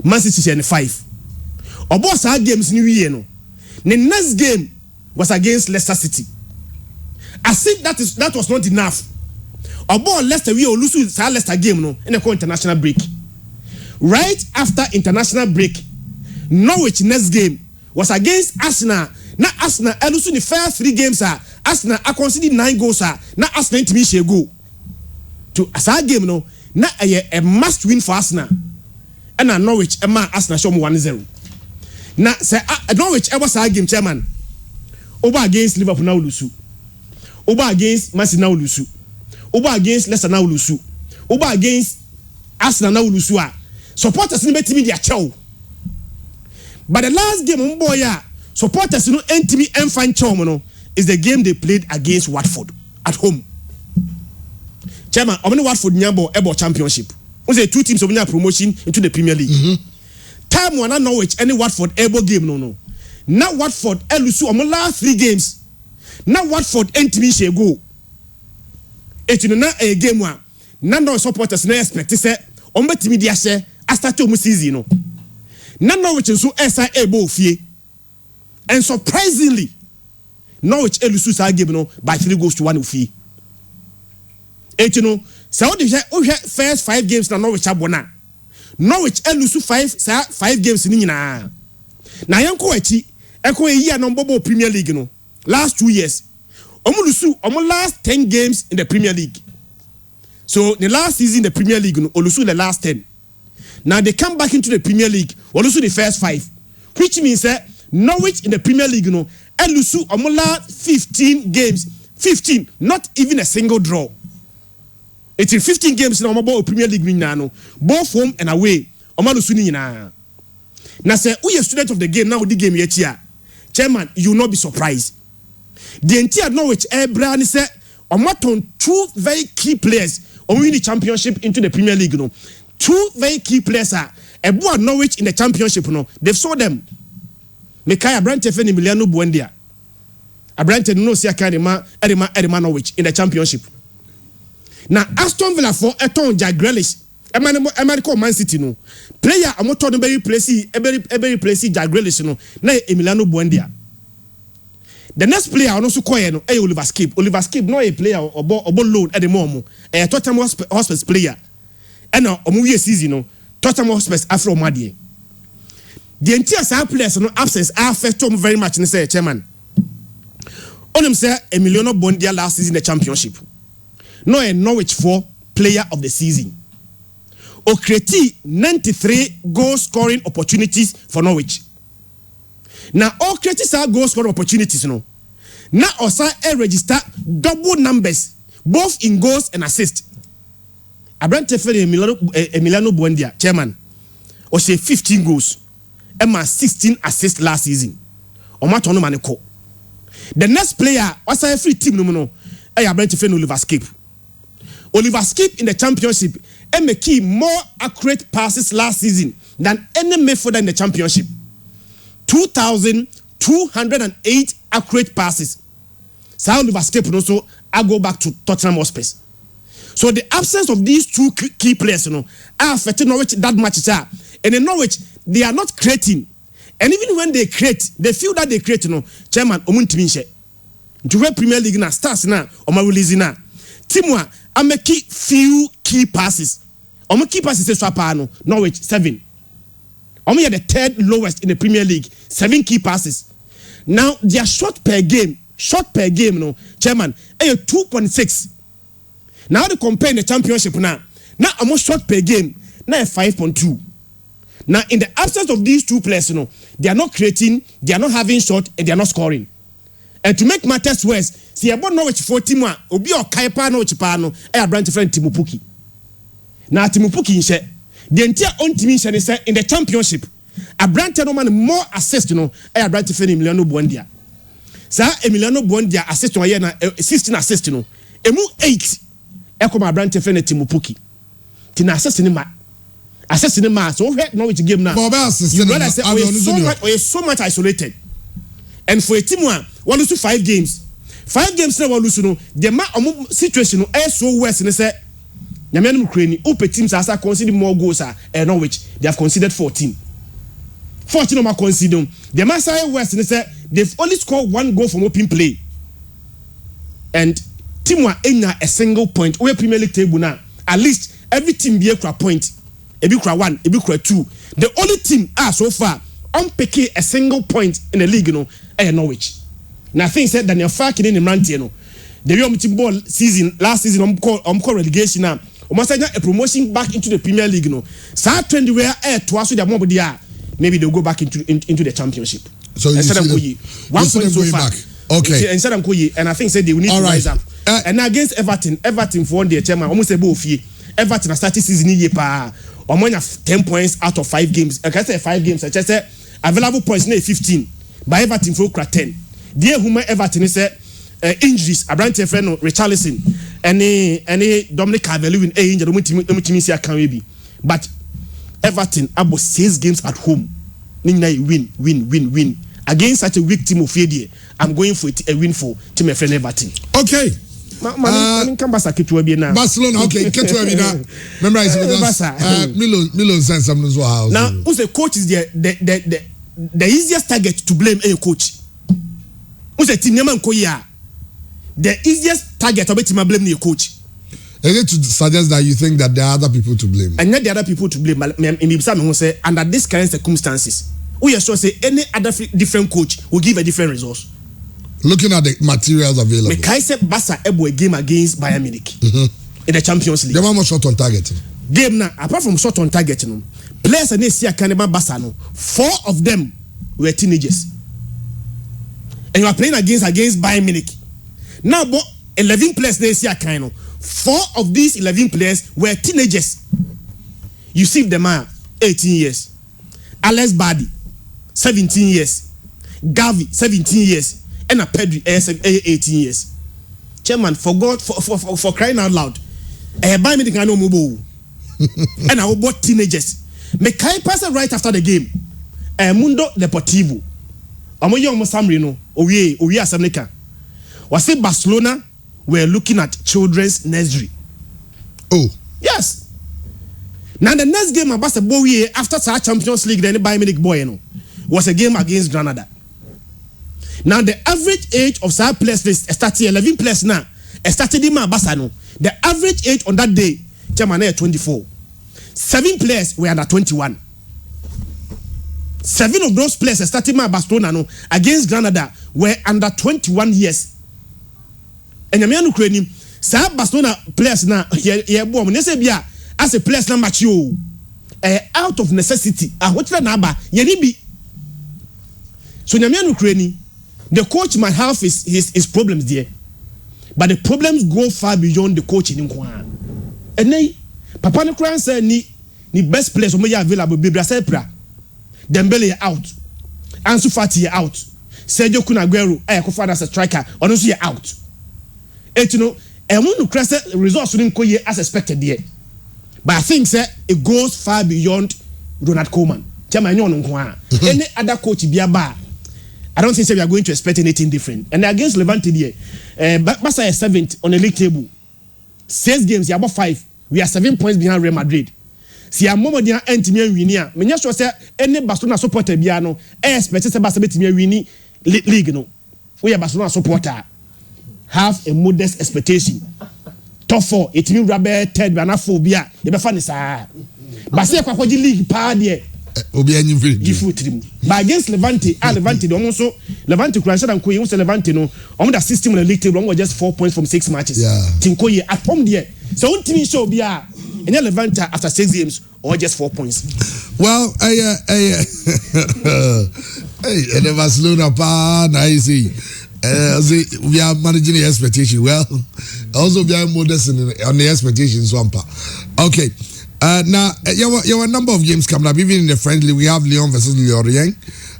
Man City said the 5. About our games, new year, no. The next game was against Leicester City. As if that was not enough. About Leicester, we will lose our Leicester game, no, in the international break. Right after international break, Norwich next game was against Arsenal. Now Arsenal, I lose the first 3 games. Arsenal, I consider 9 goals. Now Arsenal to me share go to a game. No, now a must win for Arsenal. And now Norwich, Arsenal show me 1-0. Now say Norwich, was a game, chairman. Over against Liverpool now lose. Over against Man City now lose. Over against Leicester now lose. Over against Arsenal now lose. Supporters in the team their chow. But the last game, boy, supporters no entity and find chow, is the game they played against Watford at home. Chairman, how many Watford nyabo ebo championship? We say 2 teams of promotion into the Premier League. Time one Norwich any Watford ebo game no. Now Watford elusu omo last 3 games. Now Watford entity she go. It na a game one. Now supporters na expect say omo team dia share after 2 season no. Now Norwich so SA ebo fie. And surprisingly, Norwich elusu sa game no by 3-1 fie. You know, so the first 5 games na Norwich abona. Norwich elusu 5 games ni nyina. Na yanko echi eko year number Premier League no. Last 2 years. Omo last 10 games in the Premier League. So the last season in the Premier League no olusu the last 10. Now they come back into the Premier League, olusu the first 5. Which means that Norwich in the Premier League no elusu omo last 15 games. 15, not even a single draw. It's in 15 games in the Premier League no, both home and away. Omalusu ni nyina. Na say who is student of the game now the game yet here. Chairman, you will not be surprised. The entire Norwich brand say omaton 2 very key players win the championship into the Premier League no. 2 very key players are Ebu Norwich in the championship no. They've saw them. Mekaya Abrante Feni Emiliano Buendia. Abrante no see Erima Norwich in the championship. Now Aston Villa for Eton Jack Grealish. American Man City no. Player amoto no very place Jack Grealish no. Na Emiliano Buendia. The next player also call no Oliver Skip. Oliver Skip no a player obo loan at the moment. Tottenham Hotspur player. And now omu season no. Tottenham Hotspur Afro Madie. The entire side players no absence affect him very much in say chairman. Onim say Emiliano Buendia last season the championship. No a Norwich 4 player of the season. Okreti 93 goal scoring opportunities for Norwich. Now Okreti sa goal scoring opportunities no. Now osa register double numbers both in goals and assists. Abrante Fere Emiliano Buendia chairman. O say 15 goals. Emma 16 assists last season. Omatono maneko. The next player was a free team no. Abrante Fere Oliver Skip. Oliver Skip in the championship and make more accurate passes last season than any midfielder in the championship. 2,208 accurate passes. So Oliver Skip also I go back to Tottenham Hotspur. So the absence of these two key players, are affecting Norwich that much. And in Norwich, they are not creating. And even when they create, they feel that they create, chairman, Omuntiminche. To Premier League now, stars now, or my release now. Timwa, I make few key passes. My key passes is Norwich 7. We are the third lowest in the Premier League, 7 key passes. Now their shot per game, chairman, 2.6. Now they compare the championship now almost shot per game, now 5.2. Now in the absence of these two players, they are not creating, they are not having shot, and they are not scoring. And to make matters worse, see about Norwich 14 obi or Kaipa Norwich Pano, a brand different Timupuki. Now Timupuki in share. The entire own team is in the championship. A brand man more assist, a brand different Emiliano Buendia. Sir Emiliano Buendia assist on 16 assist, emu 8. Eko my brand different Timupuki. Tina assist in ma. Assist in ma. So we Norwich game now. You realize we're so much isolated. And for a team one lose 5 games. 5 games now lose the situation is so worse and say Nyamian Ukraine open teams are conceding more goals Norwich they have conceded 14. 14 of my conceding. The Masai West and say they've only scored 1 goal from open play. And team one ain't a single point. We Premier League table now. At least every team be a point. A big 1, a big 2. The only team so far unpicking a single point in the league, Norwich. Now things said Daniel Farkin in the Rantiano. The real ball season last season call relegation now. Almost a promotion back into the Premier League. Start trend where twice with the mob maybe they'll go back into the championship. So instead of 1 point so far. Okay. Instead of and I think said they will need to rise up. And now against Everton for 1 day chairman almost a both Everton started season year pa. 10 points out of 5 games. I can say 5 games. I just say available points 15. By Everton for 10. Dear whom Everton is injuries. Abrante friend Richarlison. Any Dominic Calvert-Lewin injured. But Everton about 6 games at home. Win. Against such a weak team of Fedie, I'm going for a win for team friend Everton. Okay. Barcelona, okay, memorize Milo sends some as well. Now, who's the coach is the easiest target to blame a coach? Who's the team Yaman Koya? The easiest target of it to blame your coach. Is it to suggest that you think that there are other people to blame? And not the other people to blame. In some say under these kind of circumstances, we are sure say any other different coach will give a different result. Looking at the materials available. Mekaise Barca ebo a game against Bayern Munich in the Champions League. They were more shot on target. Game now, apart from shot on target, players and they see a Canada Barca 4 of them were teenagers. And you are playing against Bayern Munich. Now, 11 players they see a kind of 4 of these 11 players were teenagers. You see them are 18 years. Alex Bardi, 17 years. Gavi, 17 years. And a Pedri 18 years. Chairman, for God, for crying out loud, buy me the kind of mobile. And I will bought teenagers. Mekai pass right after the game. Mundo Deportivo. Amoyo Mosamrino, Oye Asameka. Was it Barcelona were looking at children's nursery? Oh. Yes. Now the next game about the boy after the Champions League, then Bayern Munich boy, was a game against Granada. Now the average age of some players started 11 players now. Started in Barcelona. The average age on that day, Chairman 24. 7 players were under 21. 7 of those players started in Barcelona against Granada were under 21 years. And Yamian Ukraine, some Barcelona players now as a players now mature out of necessity. What's that number? So Yamian Ukraine. The coach might have his problems there, but the problems go far beyond the coach in Nkwan. And then, Papa Nkwan said, "Ni best players who are available. Bibra Sepra, Dembele out, Ansu Fati out, Sergio Kun Aguero, Ayakofada as a striker, honestly out. And and when you cross results didn't go as expected there. But I think say it goes far beyond Ronald Koeman. Any other coach be a bar. I don't think we are going to expect anything different. And against Levante there, Barca is 7th on the league table. 6 games, you are about 5. We are 7 points behind Real Madrid. Si a moment dia entimi winia. Me nya sure say any Barcelona supporter bia no expect say Barca betimi wini league no. We are Barcelona supporter. Have a modest expectation. Top 4, it mean rubber third bia na 4 bia. You be fan sa. Barca kwa kwaji league pa there. Obi anyi free. Gifu trim. But against Levante, Levante they almost so Levante Croatia and Koyi was Levante no. On the system on the league table, just 4 points from 6 matches. Yeah. Tinkoye at home there. So one team show bia and Levante after 6 games or just 4 points. Well, hey, and the Barcelona pa nice. We are managing the expectation. Well, also we are modest on the expectations one part. Okay. Now, there were a number of games coming up. Even in the friendly, we have Lyon versus Lorient.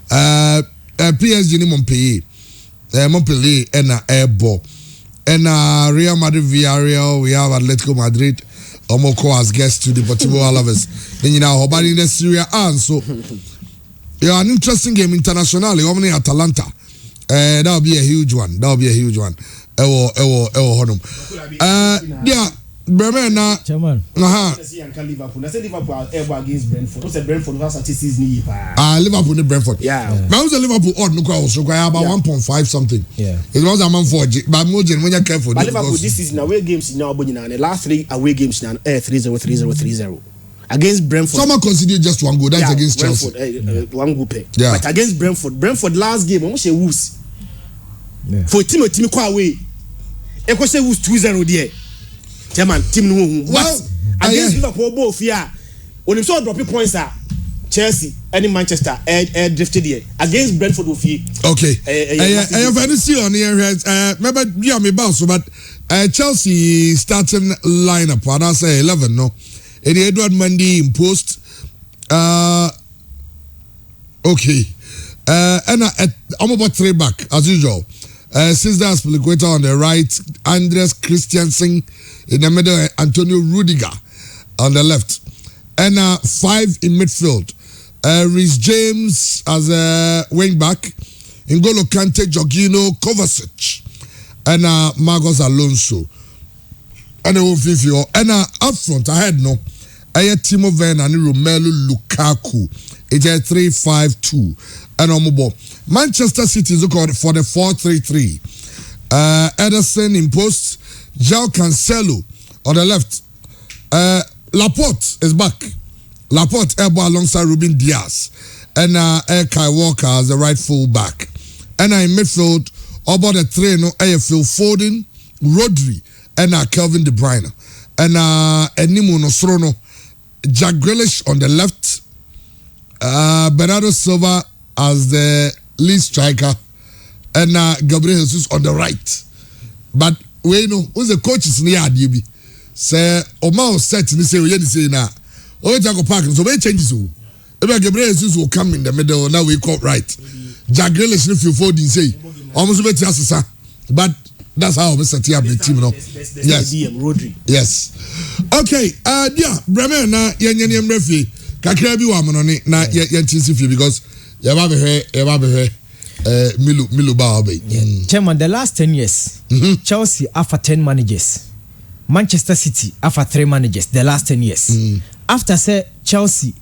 PSG Montpellier and Airball. And Real Madrid Villarreal, we have Atletico Madrid. Omoko as guests to the Deportivo Alaves. Then you know, but in the Serie A, so yeah, an interesting game internationally. Omni Atalanta. That'll be a huge one. Yeah. Bremen na chairman. Liverpool. I said Liverpool against Brentford. What's Brentford was at season Liverpool and Brentford. Yeah. But was Liverpool odd no kwa so kwa about 1.5 something. Yeah. It was a man for but more when you careful. But Liverpool this season away games now the last 3 away games now 3-0 3-0 3-0. Against Brentford. Someone considered just one goal. That's against Brentford, Chelsea. One goal. Yeah. But against Brentford last game almost a woos. Yeah. For team kwa away. E ko say woos 2-0 there. Chairman, team no. Well, against Liverpool both here. When you saw dropping points are Chelsea and Manchester drifted here. Against Brentford with you. Okay. I have any see on here. Remember yeah me bounce but Chelsea starting lineup and I say 11 no. And Edward Mendy in post. Okay. And I'm about 3 back as usual. Cesar Spilicueta on the right, Andres Christensen in the middle, Antonio Rudiger on the left, and 5 in midfield. Reece James as a wing back, N'Golo Kante, Jorginho, Kovacic, and Marcos Alonso. And up front ahead no, Timo Werner and Romelu Lukaku. It's a 3-5-2. And Manchester City is called for the 4-3-3. Ederson in post, João Cancelo on the left. Laporte is back. Laporte elbow alongside Ruben Diaz. And Kai Walker as the right full back. And in midfield, about the 3 no Phil Foden, Rodri, and Kevin De Bruyne. And Nimo Nosrono, Jack Grealish on the left. Bernardo Silva as the lead striker, and Gabriel Jesus on the right. But we know who's the coach is near DB. Say Omar set ni say we say na. O Jacob Park so we change so. Ebe Gabriel Jesus will come in the middle now we call right. Jack Grealish no feel for say. Almost be asesa. But that's how we set up the team no. Yes. Rodri. Yes. Okay, yeah, Bremen na yenye mrefi. Kakra bi wa mono ni na yentinsi fi because Milu Baobe. Chairman, the last 10 years, Chelsea after 10 managers, Manchester City after 3 managers, the last 10 years. After say Chelsea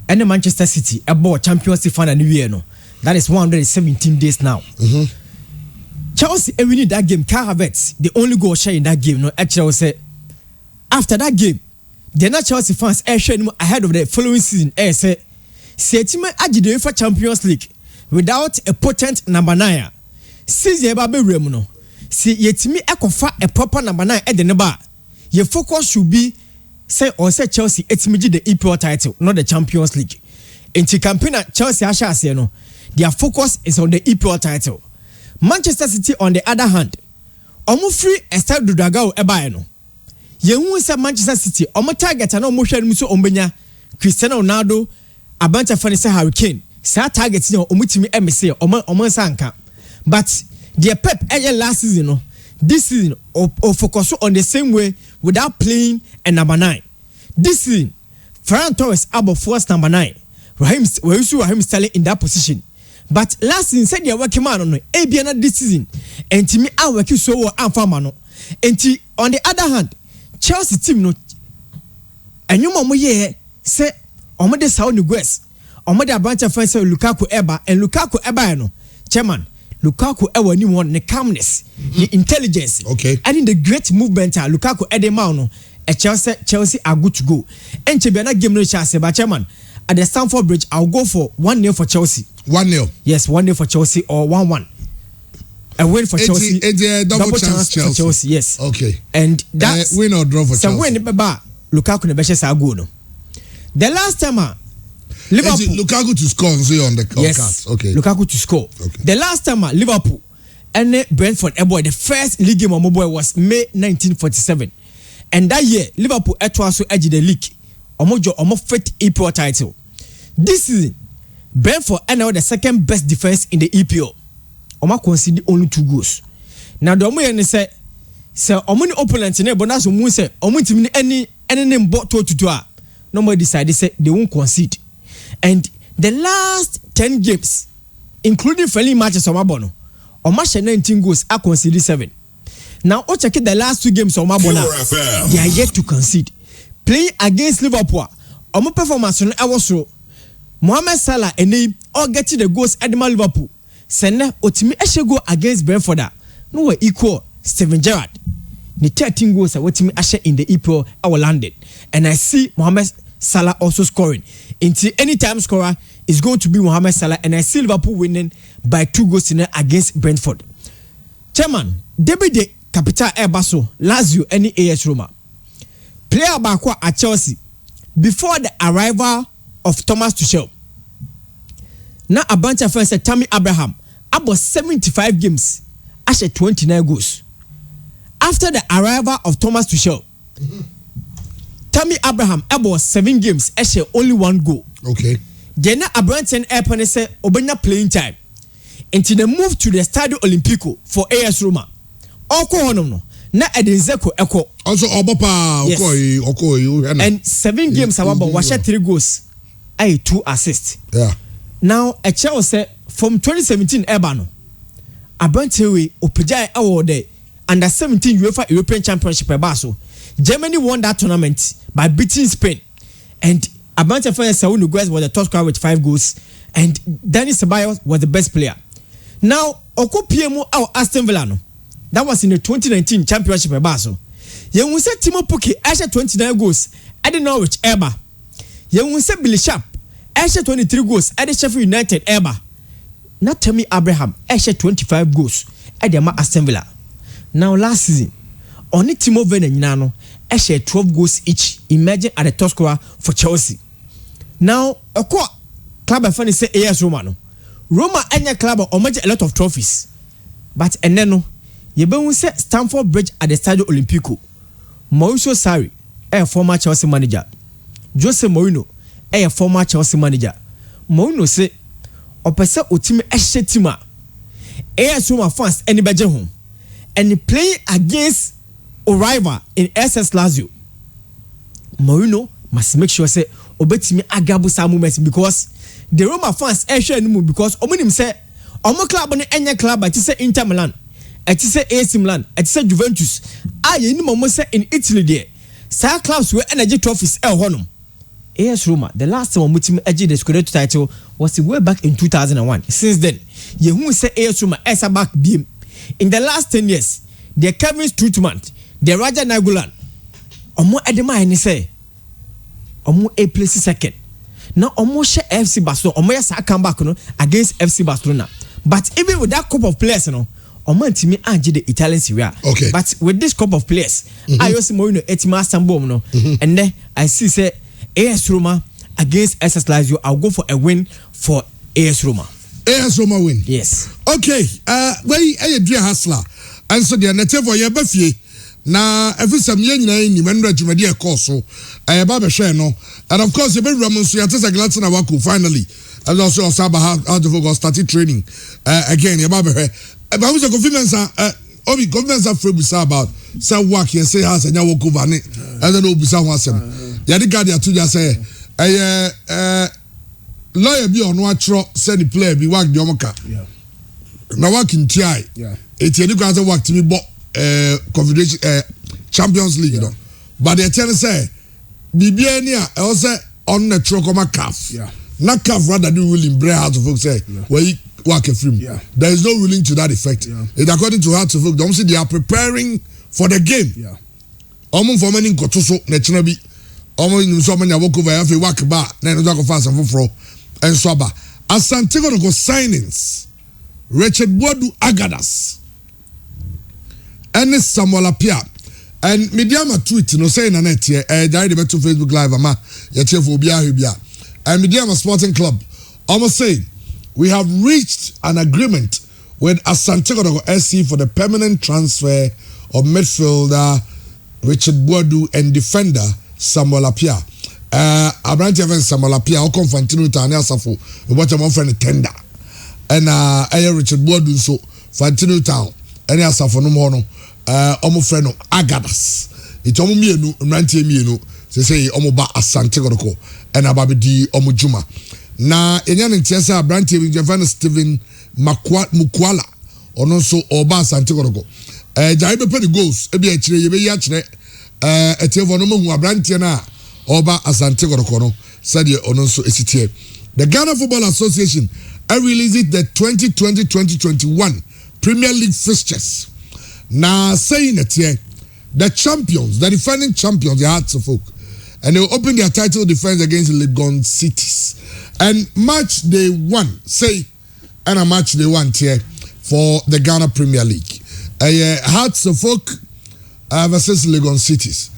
and the Manchester City about Champions League final new year no, that is 117 days now. Chelsea winning that game, Kai Havertz, the only goal share in that game no actually say after that game, the not Chelsea fans ahead of the following season say Setime agide for Champions League without a potent number 9. Season eba be rem no. See yetimi ekofa a proper number 9 at the neba. Your focus should be say Chelsea etimi the EPL title, not the Champions League. Inti campaign Chelsea asha ase no. Their focus is on the EPL title. Manchester City on the other hand, omo free Estelle Dudagao eba no. Yehu say Manchester City omo target na omo hwanu so ombenya Cristiano Ronaldo Abanta fani say Hurricane sa target ni omutimi emese omo sanka but the Pep last season no this season or focus on the same way without playing a number 9. This season, Ferran Torres about first number 9. Raheem Sterling in that position. But last season said you are working man on ABN this season. And to me, I work so well and farmano. And on the other hand, Chelsea team no and you mama ye say Omade Saudi West. Omade a branch of friends say Lukaku Eba and Lukaku Eba no. Chairman, Lukaku ever ni one the calmness, the intelligence. Okay. And in the great movement Lukaku Edemano, a Chelsea are good to go. And Chebiana game no chance, but Chairman, at the Stamford Bridge, I'll go for 1-0 for Chelsea. 1-0. Yes, 1-0 for Chelsea or 1-1. A win for Chelsea. Double chance for Chelsea. Yes. Okay. And that's win or draw for Chelsea. Win Lukaku ne beshe sa go no. The last time Liverpool Lukaku to score on the yes, cards. Okay. Lukaku to score. Okay. The last time Liverpool and Brentford boy the first league game on boy was May 1947. And that year Liverpool also edged the league. Almost fit EPL title. This season Brentford are now the second best defense in the EPL. Oma conceded only 2 goals. Now the omo say omuni opponent ne bonus mu say omu any name bought to nobody decided say they won't concede. And the last 10 games including friendly matches on Mabono Oma 19 goals are conceded 7. Now check the last 2 games on Mabona they are yet to concede. Playing against Liverpool omo performance no awosro Mohamed Salah and all getting the goals at the Liverpool. Sene otimi go against Brentford. No were equal Steven Gerrard. The 13 goals are otimi ashe in the EPL our landed. And I see Mohamed Salah also scoring. Until any time scorer is going to be Mohamed Salah, and I see Liverpool winning by 2 goals in against Brentford. Chairman, David de Capital Airbaso, Lazio, any AS Roma. Player Bakwa at Chelsea before the arrival of Thomas Tuchel. Now a bunch of friends said Tammy Abraham about 75 games, Ashe 29 goals. After the arrival of Thomas Tuchel, Tammy Abraham about 7 games, Ashe only 1 goal. Okay. Then a branch and airpane said Obena playing time. Until they moved to the Stadio Olimpico for AS Roma. Oko honono. Na Edinzeko Eko. Also Obopa Okoi. And 7 games about Washa 3 goals. 2 assists. Yeah. Now a Chelsea from 2017 Ebano. Abantewe Opejai award under 17 UEFA European Championship Ebaso. Germany won that tournament by beating Spain. And Abantewe Saúl Nuguez was the top scorer with 5 goals. And Danny Ceballos was the best player. Now Oko PMO our Aston Villa no. That was in the 2019 Championship Ebaso. Yen say Timo Pukki Asha 29 goals at the Norwich Eba. Yen say Billy Sharp Asha 23 goals at the Sheffield United Eba. Not Tammy Abraham Asha 25 goals at the Aston Villa. Now last season only Timo Werner Nano Asha 12 goals each. Imagine at the top scorer for Chelsea. Now a club of funny say AS Roma. Roma any club or a lot of trophies. But and then you say Stamford Bridge at the Stadio Olimpico. Mauricio Sarri, a former Chelsea manager. Jose Mourinho, a former Chelsea manager. Mourinho say, "Opesa utimi eshetima." AS Roma fans any beje home, and play against a rival in SS Lazio. Mourinho must make sure say obetimi agabu sa moments because the Roma fans no because omunim say omo club no enya club but say Inter Milan. It is AC Milan, it is Juventus. Aye, ni momo say in Italy there. Star clubs were energy trophies honum. AS Roma, the last time mutim edge the Scudetto title was way back in 2001. Since then, you who say AS Roma is back beam. In the last 10 years, the Kevin Strootman, the Raja Nainggolan, omo edema ni say, omo a place second. Now omo share FC Barcelona, omo ya come back no against FC Barcelona. But even with that group of players, you know. Omantimi anje the Italian Serie A. Okay. But with this group of players, I also Mourinho etima Stambo no. And then I see say AS Roma against SS Lazio. I'll go for a win for AS Roma. AS Roma win. Yes. Okay. Where Adria Hasler. And so the native for your buffy. Na every some year ni menra jumadi e course so baba share no. And of course the be Ramon so yatesa Gladson Awaku finally. And also Osaba how to go started training again baba but who's a confidence obi government afraid we say about say work here say has anya work over ne and then obi say ho asem ya the guard ya to just say lawyer bi ono atro say the player bi work the omoka na work in TI eti any go say work to me bo confederation Champions League you know but they tell say bibia ni a e say on the tro come CAF na CAF rather do ruling bre how to folk say where work a film. There is no ruling to that effect. It according to how to folk, don't see they are preparing for the game. Almost for many kotoso national be almost in so many walk over every work bar, then talk fast and for and swaba. As Santiago go signings, Richard Boadu Agadas and Samuel Apia and Mediama tweet no saying an net here, diary to Facebook Live, ama, your for Bia and Mediama Sporting Club almost saying. We have reached an agreement with Asante Kotoko SC for the permanent transfer of midfielder Richard Boadu and defender Samuel Apia. Abranti even Samuel Apia, how come Fantino Tanya Safo, what I'm offering a tender. And Richard Boadu so Fantino Town, and Safo no more, Omofreno Agadas. It's Omomienu, Ranti Mienu, they say Omoba Asante Kotoko, and Ababidi Omujuma. Na enyan ntiasa Abranti Winjafana Steven Mukwala ono so oba Asante Kotoko jai be pe the goals e bi a kire ye be ya kire etievo no mu Abranti na oba Asante Kotoko no said ono so esitie. The Ghana Football Association released the 2020-2021 Premier League fixtures. Na saying that here the champions, the defending champions, the Hearts of Oak, and they will open their title defense against Legon Cities. And match day 1, say, and a match day 1 here for the Ghana Premier League. Hearts of Oak versus Legon Cities.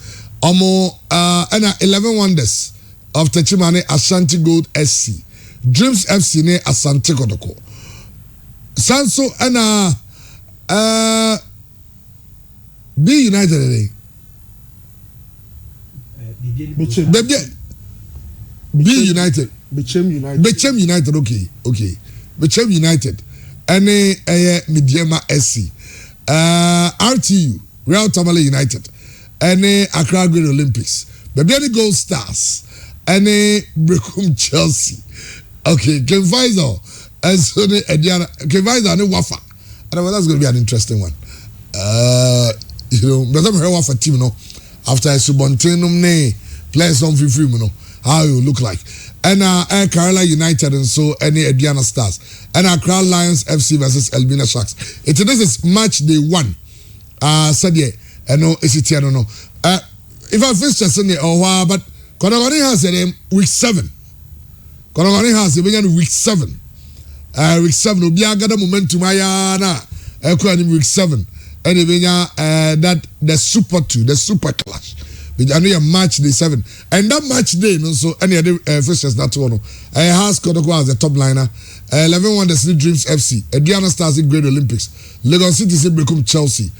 And 11 Wonders of Techimane Ashanti Gold SC. Dreams FC ne Asante Kotoko. Sanso and B United. B United. Bechem United, okay. Bechem United. Any Mediema SC. RTU, Real Tamale United. Any Accra Green Olympics. Any Gold Stars. Any Brecum Chelsea. Okay, Ken Faisal. And so Ediana. Ken Faisal and Wafa. And that's going to be an interesting one. You know, but I'm here Wafa team, you know. After a subontinum ne players on free, you know, how you look like. And Kerala United and so any Ediana Stars. And Accra Lions FC versus Elmina Sharks. This is match day 1. Said yeah, I know it's it, I don't know. If I fix just in oh but Konogoni has week 7. Konogoni has week 7. Week 7 will be a good momentum ayana. Week 7. And that the Super 2, the Super Clash. I know a match day 7. And that match day, no, so any other fixtures that one. Has Kotoko as the top liner. 11 Wonders Dreams FC. Ediana Stars in Great Olympics. Lagos City become Chelsea.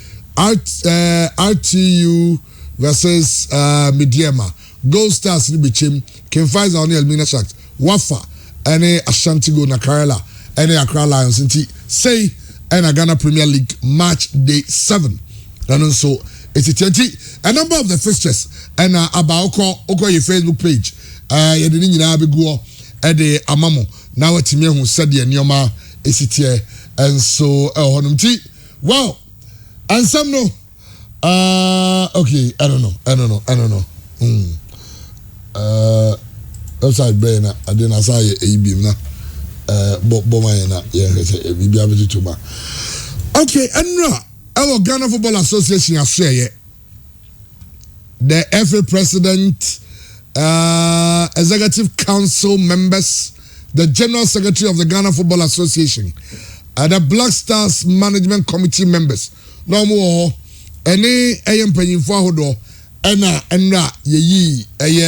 RTU versus Mediema. Gold Stars in Bichim. Ken Faisal on the Elmina Sharks. Wafa. Any Ashanti Go Nakarela. Any Accra Lions. Say and a Ghana Premier League match day 7. And also it's a number of the fixtures and about your Facebook page. You didn't know go at the Amamo. Now it's me who said the Nyoma is it here and so well and some no okay I don't know outside brain I didn't say a beam na Bomayana yeah okay and our Ghana Football Association has shared the FA President, Executive Council members, the General Secretary of the Ghana Football Association, the Black Stars Management Committee members. No more any AM Penyinfo Ahodo, Enra Yeyi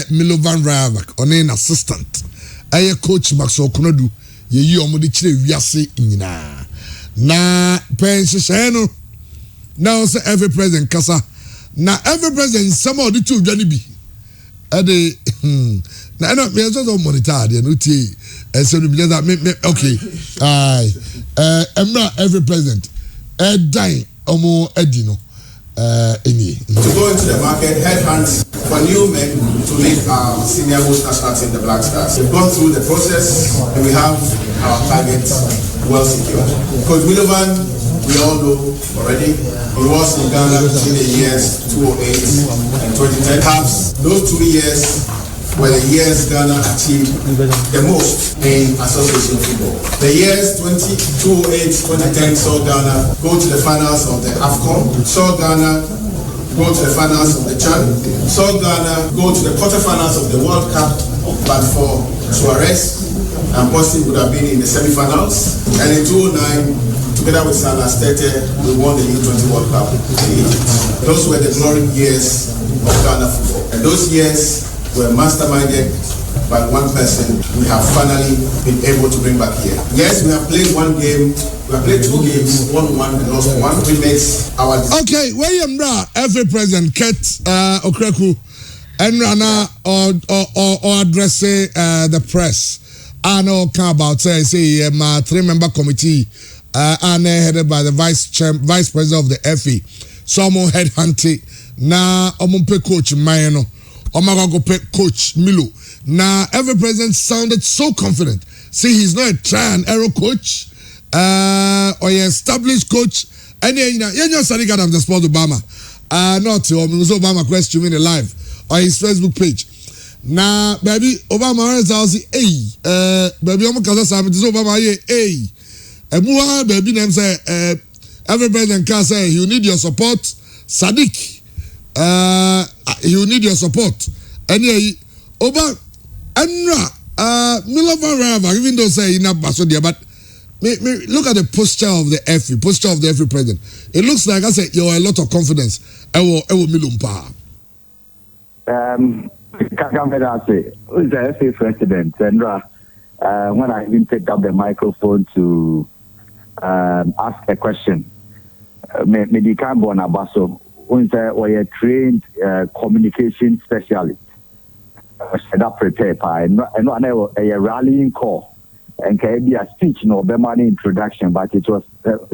Milovan Ravak, on an assistant, Coach Maxwell Kunodu, Yeyi Omodi Chile Viase Inina. Na Penseno. Now, say every president, Kasa. Now, every president, some of the two, Johnny B. Ade, now, I don't just monitor, you know, and so okay. Emra, every president, dying, omo edino any. To go into the market, headhunt for new men to lead our senior most national team, the Black Stars. We've gone through the process and we have our targets well secured. Coach Milovan, we all know already, he was in Ghana between the years 2008 and 2010. Perhaps those 2 years were the years Ghana achieved the most in association football. The years 2008-2010 saw Ghana go to the finals of the AFCON, saw Ghana go to the finals of the CHAN, saw Ghana go to the quarterfinals of the World Cup, but for Suarez, and possibly would have been in the semi-finals. And in 2009, together with Salah Stete, we won the U20 World Cup in Egypt. Those were the glory years of Ghana football. And those years were masterminded by one person we have finally been able to bring back here. Yes, we have played one game, we have played 2 games, won 1 and lost 1, which makes our... Okay, William Bra, every president, Ket Okreku, and Rana or address the press. I know about say my 3-member committee and headed by the vice president of the FA. Someone headhunting na omumpe coach Mayeno. Omagope coach Milo. Now every president sounded so confident. See, he's not a try and error coach, or an established coach. And you know, Sadiq Adam the sport Obama. Not Obama question me live on his Facebook page. Now, baby, Obama is say, hey, baby, I'm gonna say, Obama, hey, and baby, name say, every president can say, you need your support, Sadiq. You need your support. And yeah, Oba Enra Milovan Rava, even though say in Barcelona, but look at the posture of the FA president. It looks like I said you have a lot of confidence. Ewo Milumpa. Kakamedase, who is the FA president, Enra, when I even picked up the microphone to ask a question, Medikambo Nabaso. Or a trained communication specialist. Set up prepare and not a rallying call and can be a speech, no money introduction, but it was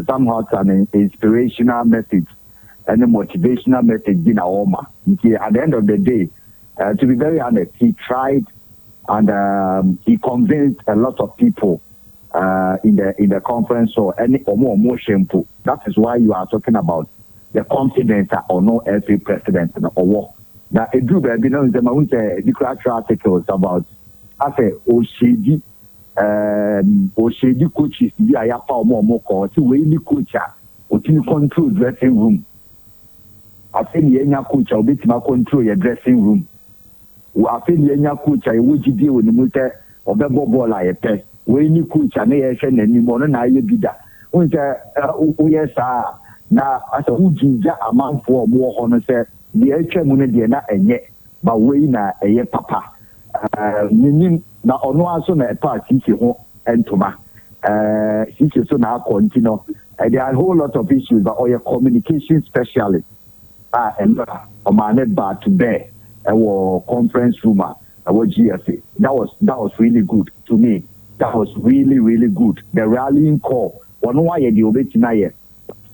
somehow an inspirational message and a motivational message in Aoma. At the end of the day, to be very honest, he tried and he convinced a lot of people in the conference or any or more shameful. That is why you are talking about the confidence or no every president or what. Now, a group has been on the articles about, I say, Oshedi coaches, the Ayapa more call, to any coach, or to control dressing room. I think the Enya coach will be to control your dressing room. I think the Enya coach, I would deal with the mutter of the ball I pay. When you coach, I may have any more than I be that. Yes, now, as a Ujija amount for more honor, say, the Munediana and yet, but we na a ye papa. Meaning, now, on one son a part, and Toma. She so now continue. There are a whole lot of issues, but all your communication specialist, and on my net bar to bear, our conference room, our GFA. That was really good to me. That was really, really good. The rallying call, one why you obey tonight.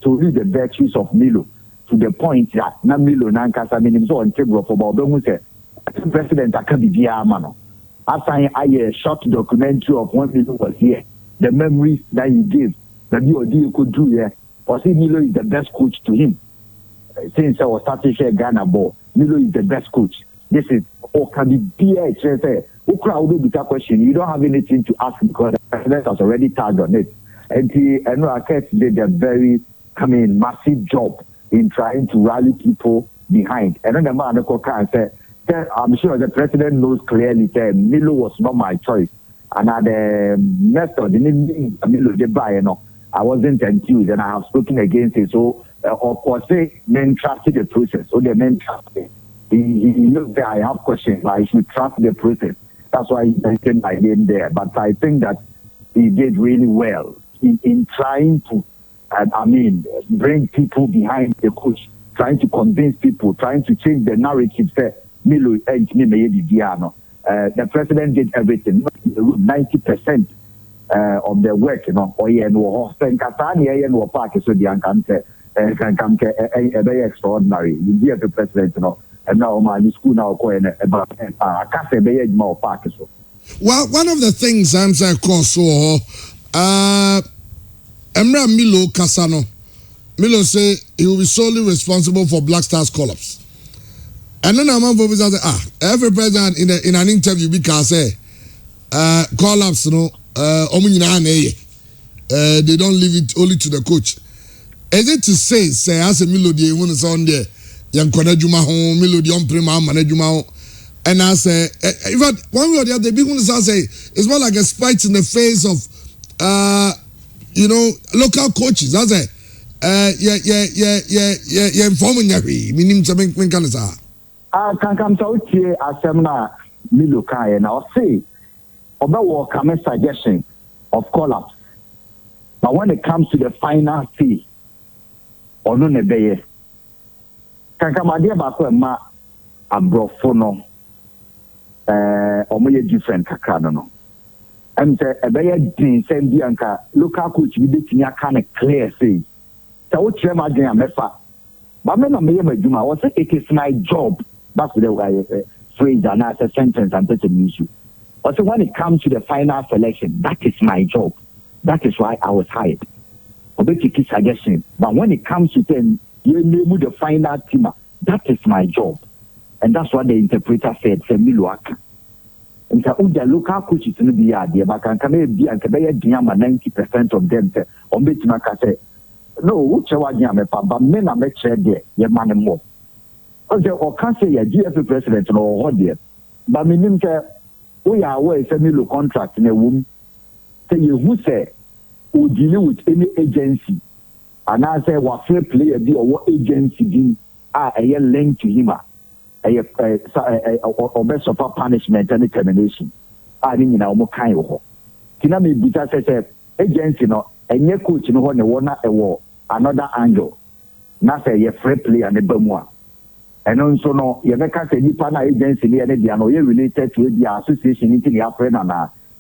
To read the virtues of Milo to the point that na Milo nankasa meaning so on table for Bobo say President Akabi Amano. After I a short documentary of when Milo was here, the memories that he gave, that you could do here, or say Milo is the best coach to him. Since I was starting to share Ghana ball, Milo is the best coach. This is Okabi Ukra will be that question. You don't have anything to ask because the president has already tagged on it. And Aket did a very massive job in trying to rally people behind. And then the man can say, I'm sure the president knows clearly that Milo was not my choice. And at the method, Milo, I wasn't enthused and I have spoken against it. So, of course, men trusted the process. So the men trusted. He looked there, I have questions, but I should trust the process. That's why he mentioned my name there. But I think that he did really well in trying to bring people behind the coach, trying to convince people, trying to change the narrative. Say, Milo, the president did everything, 90% of the work, can come a very extraordinary. You be a president, and now my school now going about a cafe bay more park. Well, one of the things I'm saying, course, Emra Milo Casano. Milo say he will be solely responsible for Black Stars call-ups. And then I'm over say, every president in an interview because say call-ups, they don't leave it only to the coach. Is it to say as a Milo de one is on there, young Konajuma home, Milo de on prima manajuma, and I say, in fact, one way or the other, the big one is I say it's more like a spite in the face of local coaches. I say, informing every meaning something can say. Can come out here as Semna Milo Kai, and I'll say, about come suggestion of call-ups. But when it comes to the final fee, or no nebeye, can come idea about ma abrofono, or more different kakano. And say a better thing, send Bianca, local coach, we did kind of clear say. So what you imagine, Mefa? But when I'm a Juma, I say it is my job. That's the way phrase and as a sentence and such an issue. Also, when it comes to the final selection, that is my job. That is why I was hired. Obetiki suggestion. But when it comes to them, you name the final team. That is my job. And that's what the interpreter said, Miluaka. And so the local coaches in the idea, but can be and can be 90% of them say, Obetimaka say, no, whichever but men are make sure there, your man more. Or can't say a GFA president or what there. But meaning we are aware of a Milo contract in a womb. Say you who say who deal with any agency, and I say what fair player be or what agency be a link to him or best of punishment and termination. I mean more kind of Tina me because say agency no and your coach no one a another angle. Na say ye free player and a bemwa. And also no you make say nipa na agency ni any dia no you related to the association in the friend and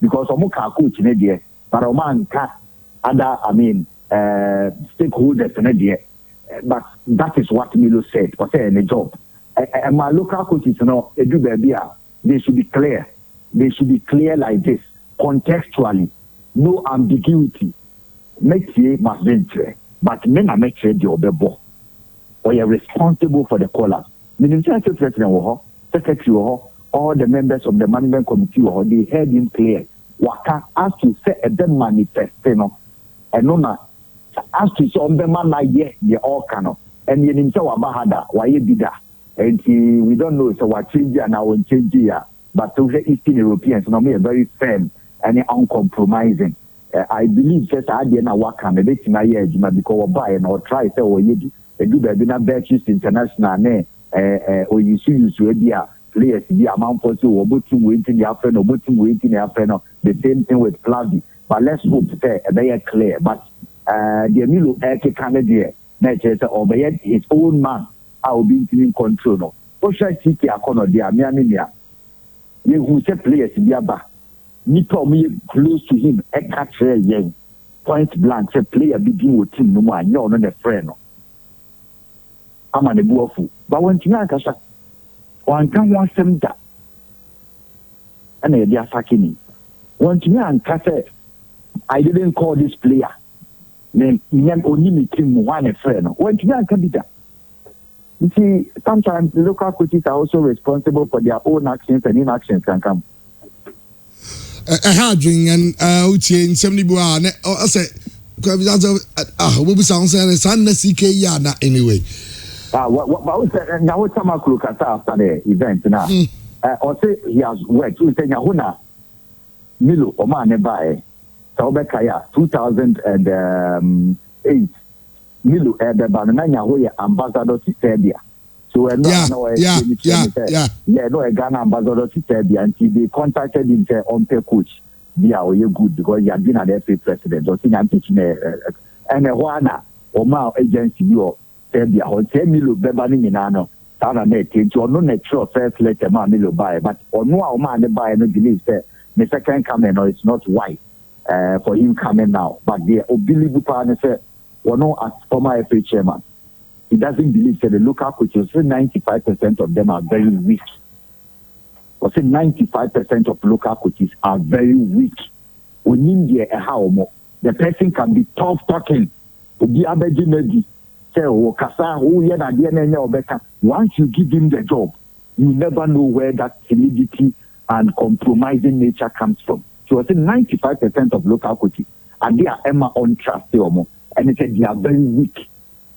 because omuka coach ne there. But a man can other, stakeholders in there. But that is what Milo said, or say in a job. And my local coaches, they should be clear. They should be clear like this, contextually, no ambiguity. Make you must venture, but men are make sure the obebo. Or you're responsible for the call-up. Minister President, Secretary, all the members of the management committee, they heard him clear. Waka as to say a dem manifest no and no as to say on the man ye all cano and ye nimsa wabahada why bida and we don't know so what change and our change here but to the Eastern Europeans no me very firm and uncompromising. I believe that I did not work on the bit in a year because buy and or try say or you do baby na Berchis International ne or you see you players the amount for so obotum waiting the after no obotum waiting the after no the same thing with Flavie. But let's hope say they are clear. But the Milo Eke Canada nature or by his own man I will be in control no. Osha City akono dia miania. You who say players biaba. Nipa me close to him e catch yen. Point blank say player begin with him no more no the friend no. I'm an ebuofu. But when Tina Kasha one can want them that. And they are fucking me. One to me and Kate, I didn't call this player. Then only meeting one a friend. One to me and can be that. You see, sometimes local coaches are also responsible for their own actions and inactions can come. Hadring and Uchi in 70 Bua. I say, we sound saying, Yana anyway. Now what time I look at after the event now? Or say he has worked. We say Yahuna Milo Oman Nebae Saubekaya 2008 Milo Banana Hoya ambassador to Serbia. So we're not no a Ghana ambassador to Serbia and they contacted him say on pay coach. Yeah, you good because you have been an FA president or senior teaching and a Wana Oma agency you Serbia or Milo Bebani Minano. Sana net into no natural first letter man Milo buy, but or no man buy no believe that the second coming or it's not white for him coming now. But the unbelievable partner say or no as former FA chairman. He doesn't believe that the local coaches, 95% of them are very weak. Or say 95% of local coaches are very weak. We need the person can be tough talking. Once you give him the job, you never know where that timidity and compromising nature comes from. So I say 95% of local coaches, and they are Emma on trust, and they said they are very weak.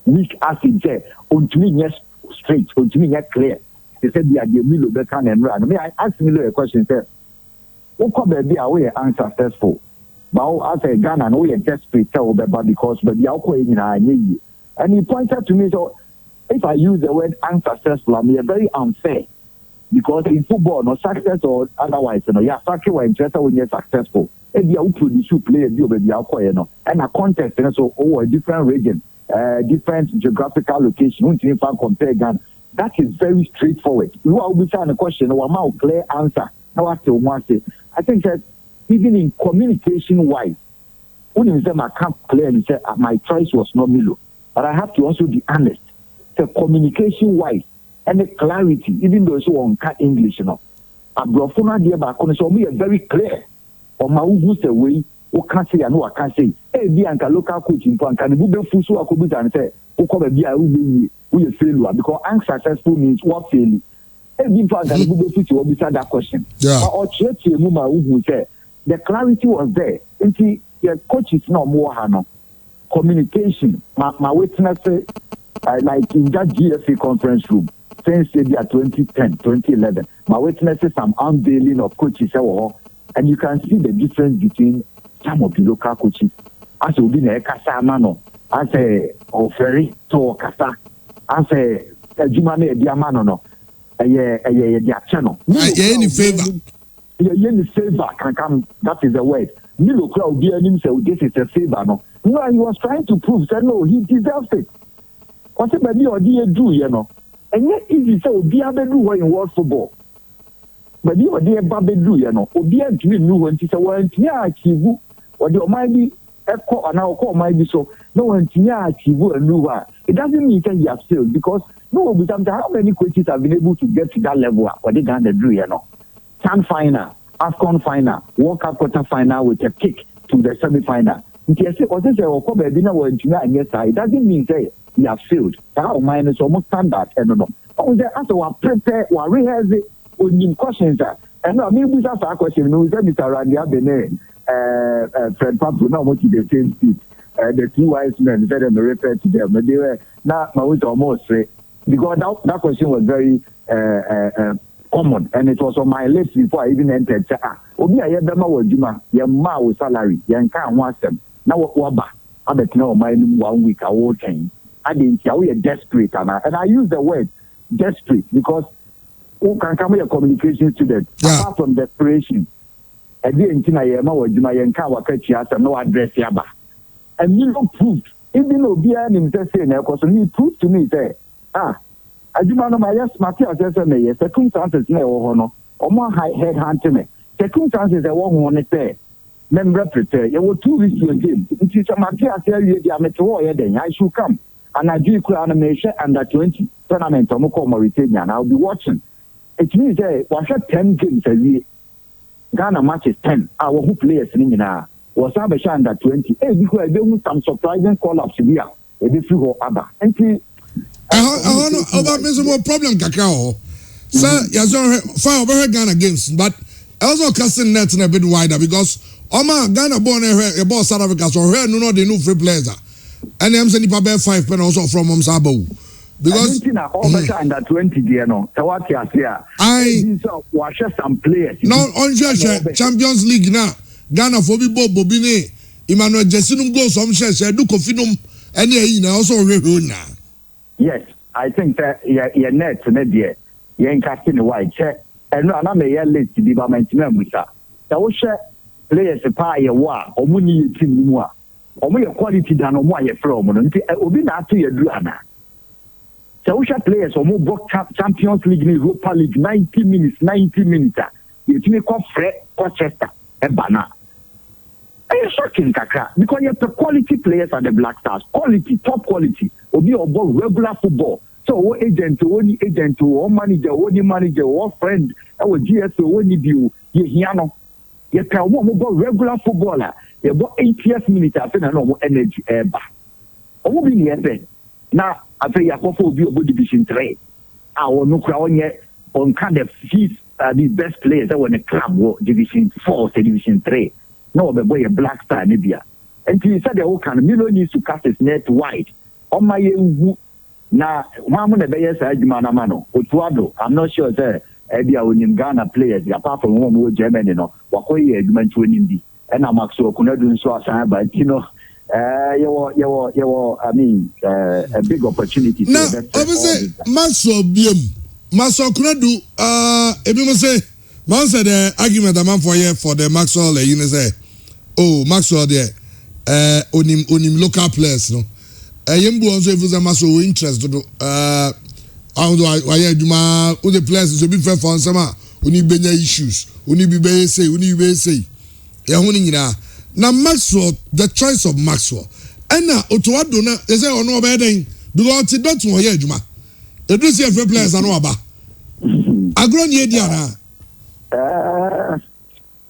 Weak as in say, until yes straight, until yes clear. They said they are the Milo Bekan and Run. May I ask Milo a question, sir? What could be away unsuccessful? But as a Ghana, and we are desperate because but the outcome in our need. And he pointed to me, so if I use the word unsuccessful, I'm very unfair. Because in football, no success or otherwise, you know, you're successful when you're successful. And you produce players, you know, and a contest, and so a different region, different geographical location, won't you compare Ghana? That is very straightforward. You are always trying a question, or a clear answer. Now, I think that even in communication wise, when you say I can't clearly say my choice was not Milo, but I have to also be honest. So communication wise and the clarity, even though it's on English, you know, Abrofuna dear back on so me very clear. Or my who's the way who can't say I know I can't say. Hey, be a local coaching point can be full I could be and say, who come a beer we failure because unsuccessful means what failing. Hey, be can be will beside that question. Yeah. Or church who say the clarity was there. And see, your coach is not more hano. Communication. My witness like in that GFA conference room since the year 2010, 2011. My witnesses some unveiling of coaches and you can see the difference between some of the local coaches. As a Ubina Kasa Mano, as a Oferi to Kasa, as a Jumane Diamano, a channel. Any favor. Any favor can come, that is the word. Milo crowd being himself, this is a favor. No, he was trying to prove that no, he deserves it. What's it baby or dear do, you know? And yet, easy so be able to do in world football. But you are dear Baby do, you know, or dear to new when it's a word, yeah, achieve, or the might echo and our call might be so. No one, yeah, achieve a new one. It doesn't mean that you have failed because no, because how many coaches have been able to get to that level or they got the do, you know? Can final, AFCON final, World Cup quarter final with a kick to the semi final. It doesn't mean that you have failed. How mine is almost standard. And no. Oh, the after we prepare, we rehearse it with questions. And no, maybe that's our question. No, that Mr. Randy Abene, Fred Papu, now what the same speech. The two wise men said and referred to them, but they were not almost straight. Because that question was very common, and it was on my list before I even entered. Obi aye bema wajuma, ye ma wo salary, ye nka ho asem. Na wo ba, abetena o my 1 week I wo ten. I didn't tell you desperate, and I use the word desperate because who can come with a communication student apart from desperation. And then ye ma wajuma ye nka wakachi asem no address yaba. And you know proved, even though be an himself saying because he proved to me say, Ajuma no my yes Matthias says me circumstances na wo no omo head hunting me circumstances e wo ho ne say member prepare you were 2 weeks to a game nti so Matthias say you dey amete wo ye den I should come and I do animation under 20 tournament omo call Mauritania and I'll be watching it means say we have 10 games a year Ghana matches 10 our who players ni nyina was have under 20 because they do some surprising call ups here e be free go aba nti I know about me some problem kakao. Sir, yes, fine over Ghana games, but also casting nets a bit wider because Ghana born a boss South Africa, so here no they new free players. And I'm sending Papa 5 pen also from Sabo. Because under 20 dear no. So what you here? I watch some players. No on Champions League now. Ghana for Bibo Bobine, Emmanuel Jessinum goes some shares, do cofinum and yeah, also now. Yes, I think that your net dear, you're casting the white check, and no, I'm a late to be by my team with that. The share players a pie a war, or money team more, or more quality than or more from, and will be not to your drama. So share players or more book Champions League, Europa League, 90 minutes, you make off Fred, Rochester, and Banana. I'm shocking kakra because you have quality players at the Black Stars, quality, top quality. Obi obo regular football. So agent, or manager, or friend, our GSO, only view, you know, you can walk regular footballer. You bought 80th minute after no energy ever. Omo bi ni now after you go for division 3. Our no crowd yet on kind of fees the best players that were in the club division 4 to division 3. No, the boy a Black Star Libya. And he said the whole kind of Milo needs to cast his net wide. On my now one of the best Manamano, Otuado, I'm not sure sir. Ebia in Ghana players, apart from one more German, you know, Wakoye Edmund Windy, and I'm actually couldn't so but you know, I mean, a big opportunity. Now, obviously, Maxwell Biem, Maxwell Kunadu, everyone say, man said the argument a man for the Maxwell, you know, say, oh, Maxwell there, on local players, no. Yembu also if there's Maxwell interest to do, why do my other players to be fair for some, only be issues, only be say, now Maxwell, the choice of Maxwell. And now Otuado na they say ono obedin because it don't want Juma. It do see every players I know about. Agro ni dia na.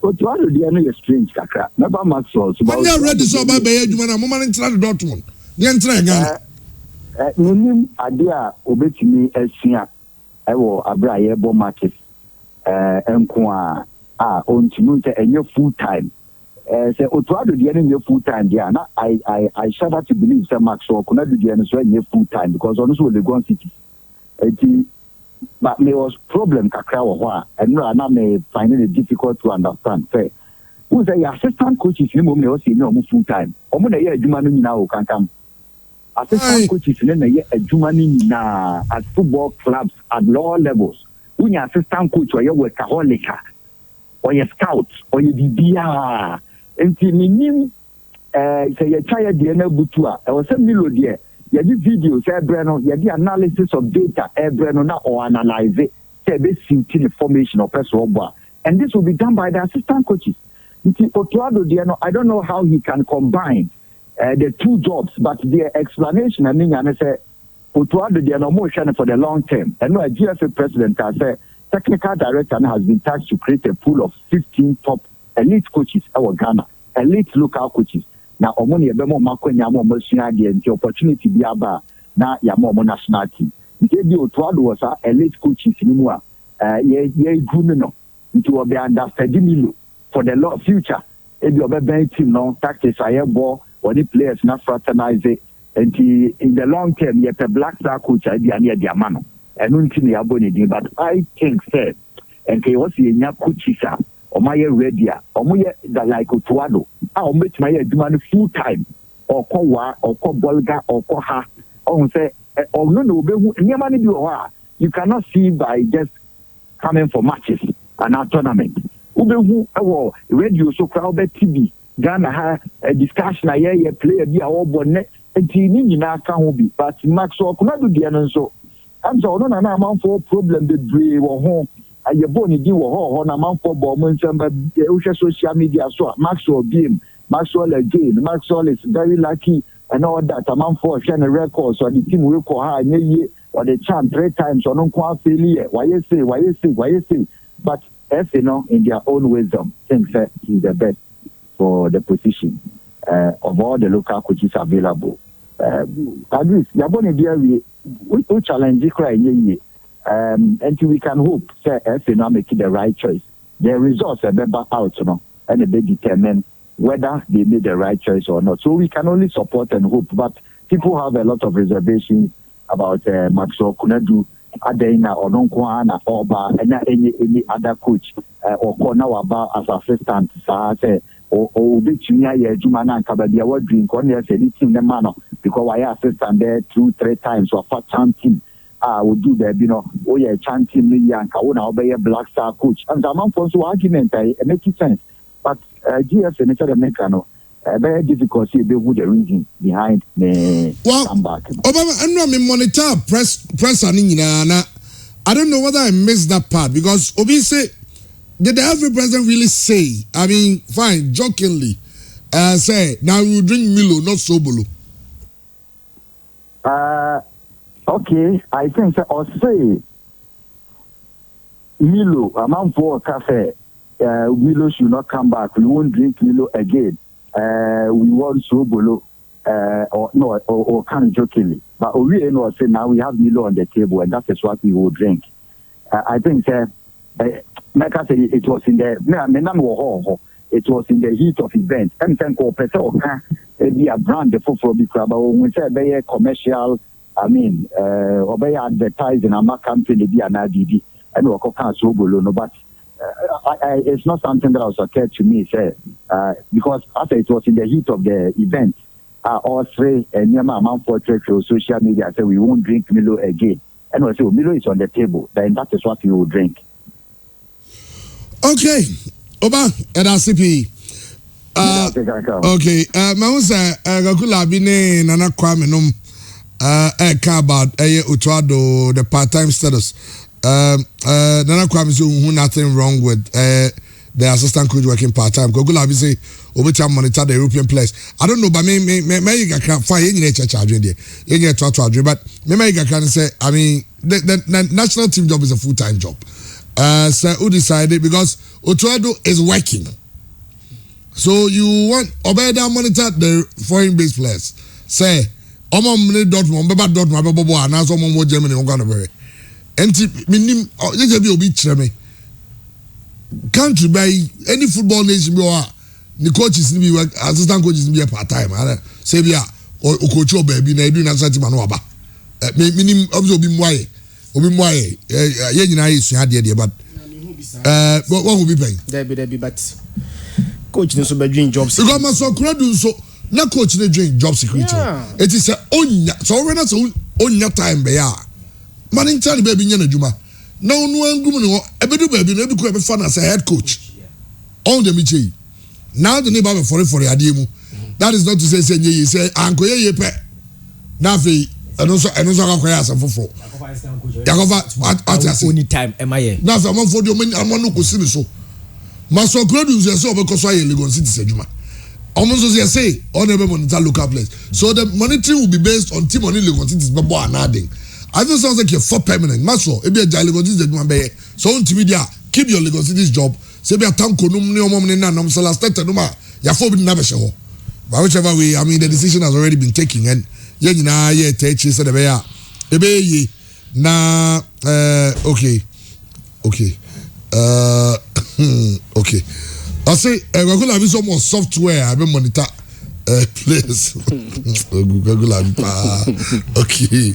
Otuado dia no strange kakra. Never Maxwell. When you ready so about be Juma na mo man try Dortmund. Ni entra Ghana. Nim adia obetimi asia ewo abraye bo market enko a ontimi te enye full time. Say Otuado the enemy full time there. Now I shudder to believe that Maxwell could not do the enemy full time because honestly the Gone City. But there was problem kakra and now may find it difficult to understand. Say who's the assistant coaches you know say no full time. Omo na ye adwuma no nyina o kankam. Assistant coaches na ye adwuma no nyina at football clubs at lower levels. When you assistant coach or you workaholic or you scout or you BBR. Enti minim say you try the na butua e was some milo there you do videos every no you do analysis of data every no na or analyze it say be simple information of person and this will be done by the assistant coaches. Enti Otuado there no I don't know how he can combine the two jobs but their explanation I mean and say Otuado there no more for the long term and no a GFA president can say technical director has been tasked to create a pool of 15 top elite coaches our Ghana, elite local coaches. Now, omoni ebemo makwenya mo mosua de the opportunity bi aba na ya mo national team. Nke bi Otuado was elite coaches ni mu a ye group no into obe understanding for the future. E bi obe team no tactics aye ball or the players na fraternize and in the long term ye pe Black Star coach I be ania dia mano. Enu nti ne aboni din but I think say and ke was ye nya coaches Omaye redia, omoye da like Otuado. Omit my demand full time or kowa or ko bolga or koha. Say or no you cannot see by just coming for matches and our tournament. Ubehu radio so crowd TV. Ghana ha a discussion a year player be our bonnet and TV na can be but Maxwell could do the so. I'm so no amount for problem the brave or home. Aye boni di wo ho na manfo bo mo nsamba e hwe social media so Maxwell Beam Maxwell again Maxwell is very lucky and all that manfo hwe na records so the team we call ha nye or the champ 3 times so no kwa failure why you say but as you know in their own wisdom think that he's the best for the position of all the local coaches available at least ya boni dia we challenge cry nye and we can hope say if you not making the right choice the results are better out and they determine whether they made the right choice or not so we can only support and hope but people have a lot of reservations about Maxwell Kunadu Adena or Nonkwana Oba and any other coach or Kona Waba as assistant say or bit Jumana Kabadia what drink on there said it's in the manner because I assistant there 2-3 times or for chanting would do that, oh yeah, chanting me and Kauna obey a Black Star coach. And the amount of argument make sense. But GF and the mechano very difficult to be with the reason behind the comeback. Obama, I know I monitor press and I don't know whether I missed that part because Obi say did every president really say, I mean, fine, jokingly, say now you drink Milo, not Sobolo. Okay, I think I'll say Milo, a man for a cafe. Milo should not come back. We won't drink Milo again. We want Sobolo, or can jokingly. But we know say now we have Milo on the table, and that is what we will drink. I think like I said, it was in the it was in the heat of event. I'm saying be a brand for big club, but when we say be a commercial, I mean, or be advertising a company be an IDD, and we can't Sobolo, no, but. It's not something that was occurred to me, sir, because after it was in the heat of the event, all three near my mouth portrait for social media said we won't drink Milo again. And we say Milo is on the table, then that is what we will drink. Okay, Oba and RCP. Okay, Mausa Gakula Bine Nana Kwame Num about Utuado, the part-time status. Nana Kwame say nothing wrong with the assistant coach working part-time. Gogula be say over monitor the European players. I don't know, but me you can find any church adwin there. Any to adwin, but me you can say I mean the national team job is a full-time job. So who decided because Otuado is working. So you want Obeda monitor the foreign-based players. Say Omo Dortmund, Baba and also Omo Germany Uganda very. Enti minim you be obi kire me. Country by any football nation be o the coaches ni be assistant coaches ni be part-time. Say be o coach o baby na edu na sati ma no aba. Minim obi muaye. Obi muaye. Ye nyina yesu ade de but what will be paying? There be but coach no so be doing job security. Because so kradu so na coach no doing job security. It is onya so we na so onya time be ya. Manin tell baby nyana juma. Na onu angum no ebedu baby no ebiku ebe fan as a head coach. On the miche. Now the neighbor for ade mu. That is not to say ye say anko ye pe. Na fe eno so akoya asafofo. Yakova at only time am I here. Na fe amon for the amon ko simi so. Maso kradu nso say obekoso aye Lagos City sejuma. Almost as you say, on every monitor local place. So the monitoring will be based on team on Lagos City babo anading. I feel sounds like you're for permanent. Maso, if you're Lagos City, so on TV, keep your Lagos City's job. Say be a town konum ni omom ni na nom so last time numa ya for be na be sheho. But whichever way, I mean the decision has already been taken and ye nyina ye techi say the be ya. Ebe ye na okay. Okay. Okay. I say we go have some more software I be monitor place. Google okay.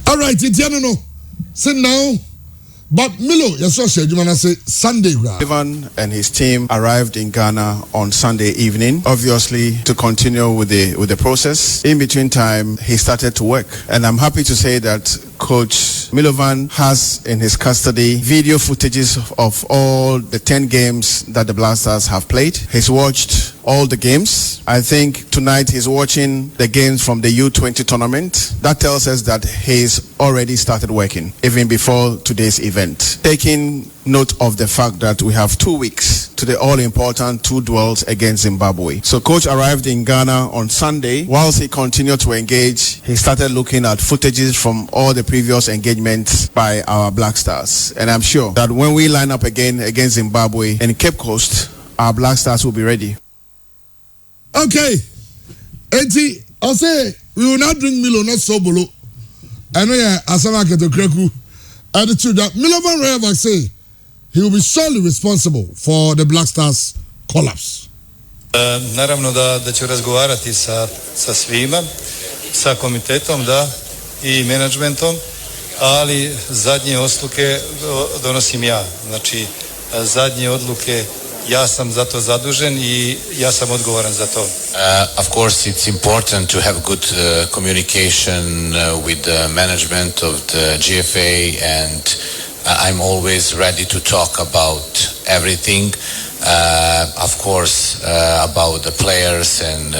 All right, it's no. Say now. But Milo, you said you wanna say Sunday. Ivan and his team arrived in Ghana on Sunday evening, obviously to continue with the process. In between time, he started to work, and I'm happy to say that Coach Milovan has in his custody video footages of all the 10 games that the Black Stars have played. He's watched all the games. I think tonight he's watching the games from the U20 tournament. That tells us that he's already started working, even before today's event. Taking note of the fact that we have 2 weeks to the all-important 2 duels against Zimbabwe. So coach arrived in Ghana on Sunday. Whilst he continued to engage, he started looking at footages from all the previous engagements by our Black Stars. And I'm sure that when we line up again against Zimbabwe in Cape Coast, our Black Stars will be ready. Okay. Eti, I'll say we will not drink Milo, not Sobolo. I know Asama Ketokreku attitude that Milovan Revac say he will be solely responsible for the Black Stars collapse. Naravno da ću razgovarati sa svima, sa komitetom i menadžmentom, ali zadnje odluke donosim ja. Znači zadnje odluke ja sam za to zadužen I ja sam odgovoran za to. Of course it's important to have good communication with the management of the GFA, and I'm always ready to talk about everything. Of course about the players, and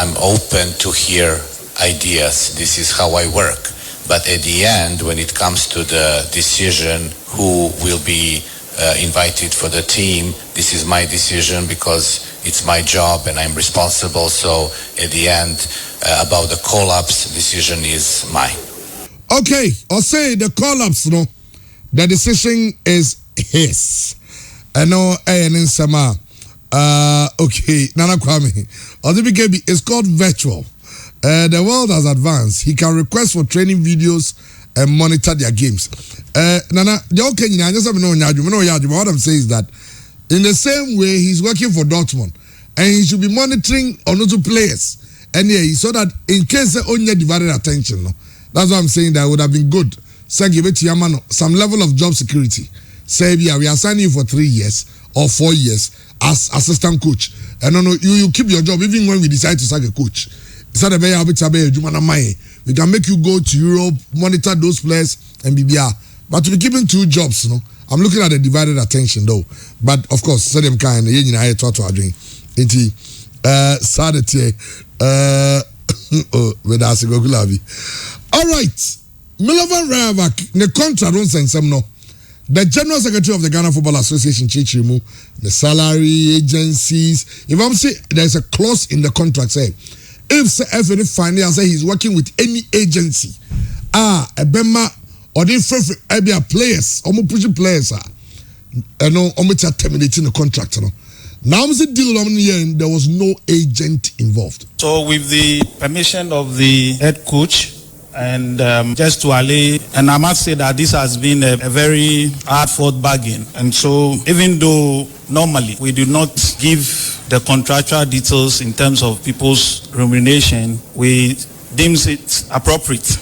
I'm open to hear ideas. This is how I work. But at the end, when it comes to the decision who will be invited for the team, this is my decision, because it's my job and I'm responsible. So at the end, about the call-ups, decision is mine. Okay, I'll say the call-ups, no, the decision is his. I know A&N Sama. Okay, Nana Kwame. ODBKB is called virtual. The world has advanced. He can request for training videos and monitor their games. Nana, what I'm saying is that in the same way he's working for Dortmund and he should be monitoring other players. And yeah, so that in case they only divided attention, no, that's what I'm saying. That would have been good. Say give it to Yamano some level of job security. Say yeah, we are signing you for 3 years or 4 years as assistant coach. And no, you keep your job even when we decide to sack a coach. We can make you go to Europe, monitor those players and BBR. But to be given 2 jobs, no, I'm looking at the divided attention though. But of course, say them kind of I talk to our doing. Saturday. All right. Milovan Rayavak, the contract don't send some no. The General Secretary of the Ghana Football Association, Chichimu, the salary agencies. If I'm saying there's a clause in the contract say, if any finally say he's working with any agency, a Bema or different players, or pushing players, no, terminating the contract. No. Now, there was no agent involved. So, with the permission of the head coach, and just to allay, and I must say that this has been a very hard-fought bargain. And so, even though normally we do not give the contractual details in terms of people's remuneration, we deem it appropriate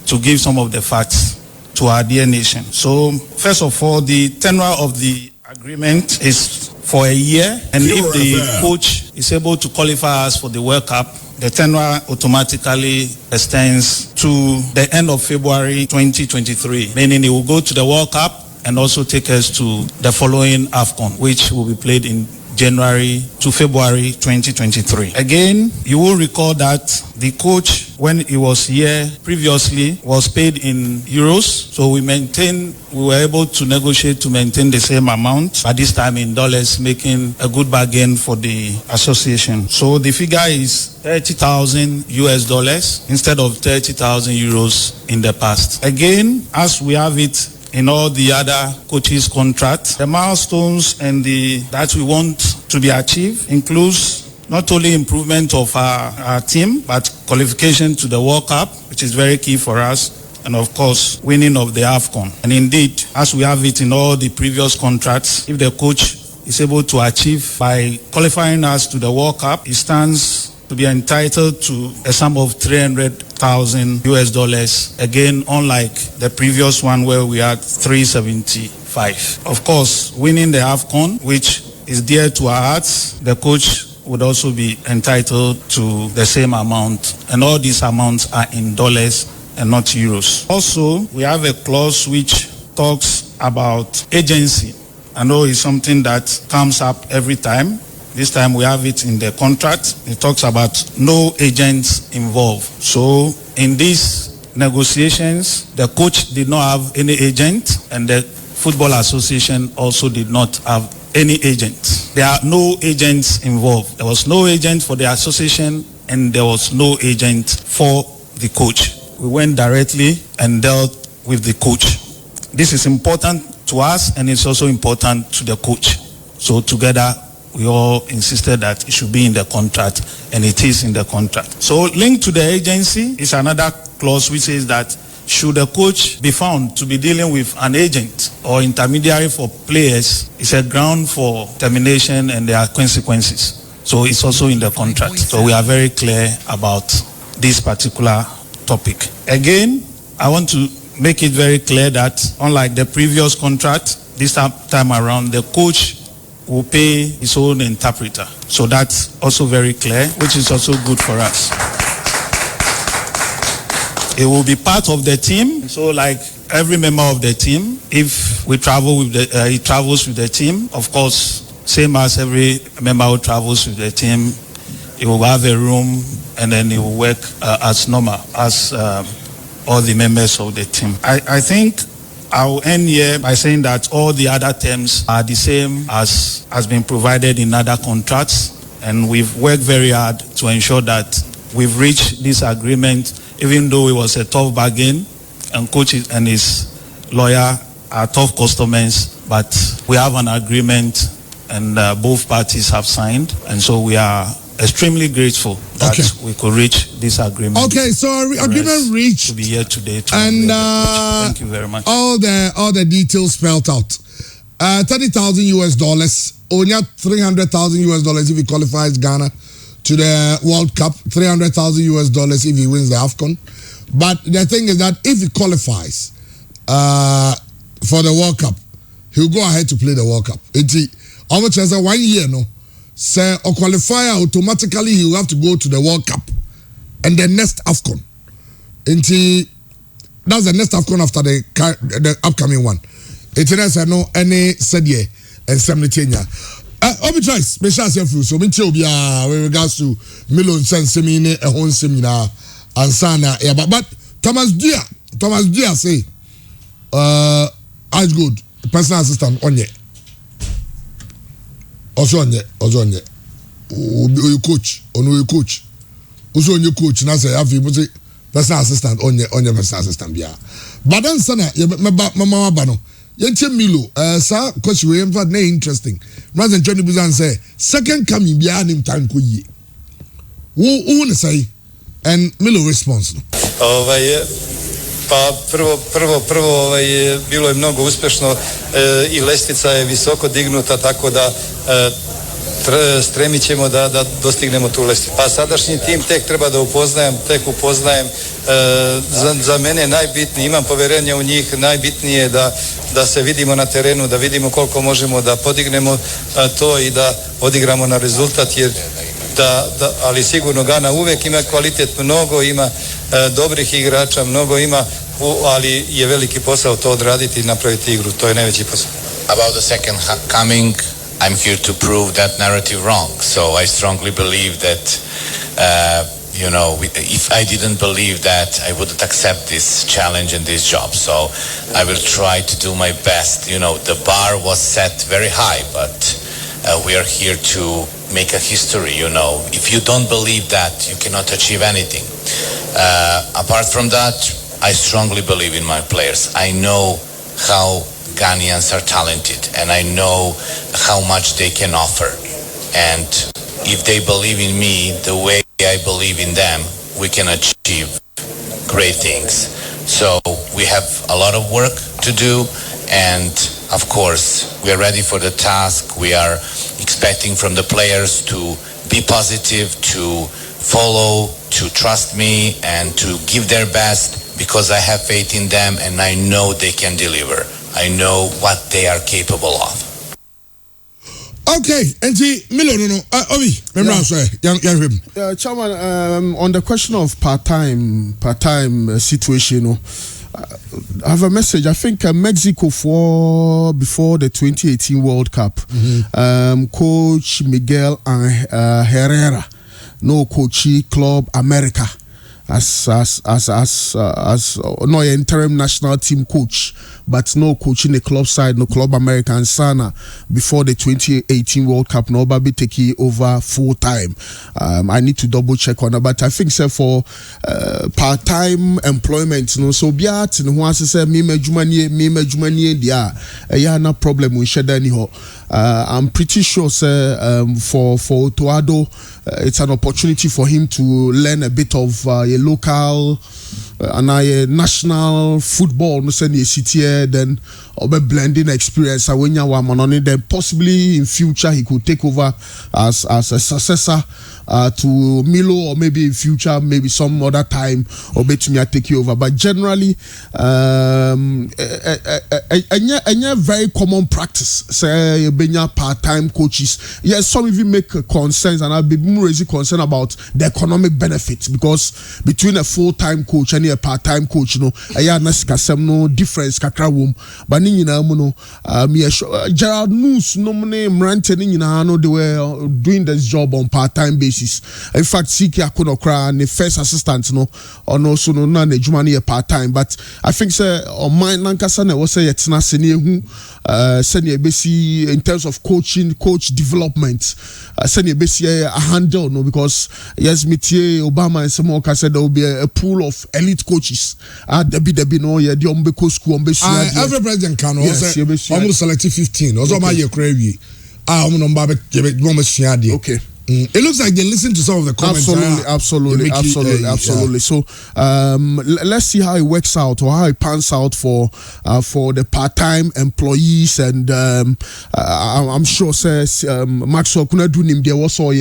to give some of the facts to our dear nation. So, first of all, the tenure of the agreement is for a year, and if the coach is able to qualify us for the World Cup, the tenure automatically extends to the end of February 2023, meaning it will go to the World Cup and also take us to the following AFCON, which will be played in January to February 2023. Again, you will recall that the coach, when he was here previously, was paid in euros. So we were able to negotiate to maintain the same amount, but this time in dollars, making a good bargain for the association. So the figure is $30,000 instead of 30,000 euros in the past. Again, as we have it in all the other coaches' contracts, the milestones and that we want to be achieved includes not only improvement of our team, but qualification to the World Cup, which is very key for us, and of course, winning of the AFCON. And indeed, as we have it in all the previous contracts, if the coach is able to achieve by qualifying us to the World Cup, he stands to be entitled to a sum of $300,000. Again, unlike the previous one where we had 375. Of course, winning the AFCON, which is dear to our hearts, the coach would also be entitled to the same amount. And all these amounts are in dollars and not euros. Also, we have a clause which talks about agency. I know it's something that comes up every time. This time we have it in the contract. It talks about no agents involved. So in these negotiations, the coach did not have any agent and the Football Association also did not have any agent. There are no agents involved. There was no agent for the association and there was no agent for the coach. We went directly and dealt with the coach. This is important to us and it's also important to the coach. So together, we all insisted that it should be in the contract, and it is in the contract. So linked to the agency is another clause which says that should a coach be found to be dealing with an agent or intermediary for players, it's a ground for termination and there are consequences. So it's also in the contract. So we are very clear about this particular topic. Again, I want to make it very clear that unlike the previous contract, this time around, the coach will pay his own interpreter. So that's also very clear, which is also good for us. It will be part of the team. So like every member of the team, if we travel with he travels with the team, of course, same as every member who travels with the team, he will have a room and then he will work as normal as all the members of the team. I think I'll end here by saying that all the other terms are the same as has been provided in other contracts. and we've worked very hard to ensure that we've reached this agreement, even though it was a tough bargain, and coach and his lawyer are tough customers, but we have an agreement, and both parties have signed, and so we are extremely grateful that we could reach this agreement. Okay, so agreement reached to be here today. And thank you very much. All the details spelled out. $30,000, only $300,000 if he qualifies Ghana to the World Cup. $300,000 if he wins the AFCON. But the thing is that if he qualifies for the World Cup, he'll go ahead to play the World Cup. Almost as a 1 year, no. Say a qualifier, automatically he will have to go to the World Cup and the next AFCON. That's the next AFCON after the upcoming one. It's no any said year and 70 years. Obi choice, be sure yourself. So me tell you with regards to Milo and Semine a home seminar and Sana. But Thomas Dia say, as good personal assistant on ye. Also on ye. Coach, also on your coach. Now say have you personal assistant on your personal assistant. Yeah. But then Sana, Mama Bano. Yenche Milo, sir, coach we have very interesting. Rather than Johnny Buzan say, second coming behind him time kuyi. Who say? And Milo response. Pa prvo bilo je mnogo uspešno i lestvica je visoko dignuta, tako da stremit ćemo da dostignemo tu lestvicu. Pa sadašnji tim tek treba da upoznajem. Za mene najbitnije, imam poverenja u njih, najbitnije je da se vidimo na terenu, da vidimo koliko možemo da podignemo to i da odigramo na rezultat, jer ali sigurno Ghana uvek ima kvalitet, mnogo ima dobrih igrača, mnogo ima, ali je veliki posao to odraditi i napraviti igru, to je najveći posao. About the second coming, I'm here to prove that narrative wrong. So I strongly believe that, if I didn't believe that, I wouldn't accept this challenge and this job. So I will try to do my best. The bar was set very high, but we are here to make a history. If you don't believe that, you cannot achieve anything. Apart from that, I strongly believe in my players. I know how Ghanaians are talented, and I know how much they can offer. And if they believe in me the way I believe in them, we can achieve great things. So we have a lot of work to do, and of course we are ready for the task. We are expecting from the players to be positive, to follow, to trust me, and to give their best, because I have faith in them and I know they can deliver. I know what they are capable of. Okay, and Milo, Obi, Chairman, on the question of part-time situation, I have a message. I think Mexico before the 2018 World Cup, Coach Miguel Herrera, no coachy Club America, as no interim national team coach, but no coaching the club side, no Club America and Sana before the 2018 World Cup. No, Babi taking over full time. I need to double check on that, but I think for part-time employment, so biat no one say me jumani dia no problem we share anyhow. I'm pretty sure for Toado, it's an opportunity for him to learn a bit of a local and a national football. No send a city then or blending experience. Then possibly in future he could take over as a successor to Milo, or maybe in future, maybe some other time, or Betumia take you over. But generally, a very common practice. Say benya part-time coaches. Yes, some even make concerns, and I'll be more raising concern about the economic benefits, because between a full-time coach and a part-time coach, no difference kakra wom. But Gerald News no name ranting they were doing this job on part-time basis. coaches. In fact, Siki Akunokra, the first assistant, no, or no, so no, na Jumani part time. But I think sir, on my Nankasana was say it's not senior who senior basi in terms of coach development. Senior basi a handle no, because yes, Mitie Obama and some more said there will be a pool of elite coaches. Debbie no, yeah, the Ombeko school, every president can also almost select 15. Also, my year crazy. Okay. It looks like they listen to some of the comments. Absolutely. So let's see how it works out or how it pans out for the part-time employees, and I'm sure says Maxwell kuna do nim there was all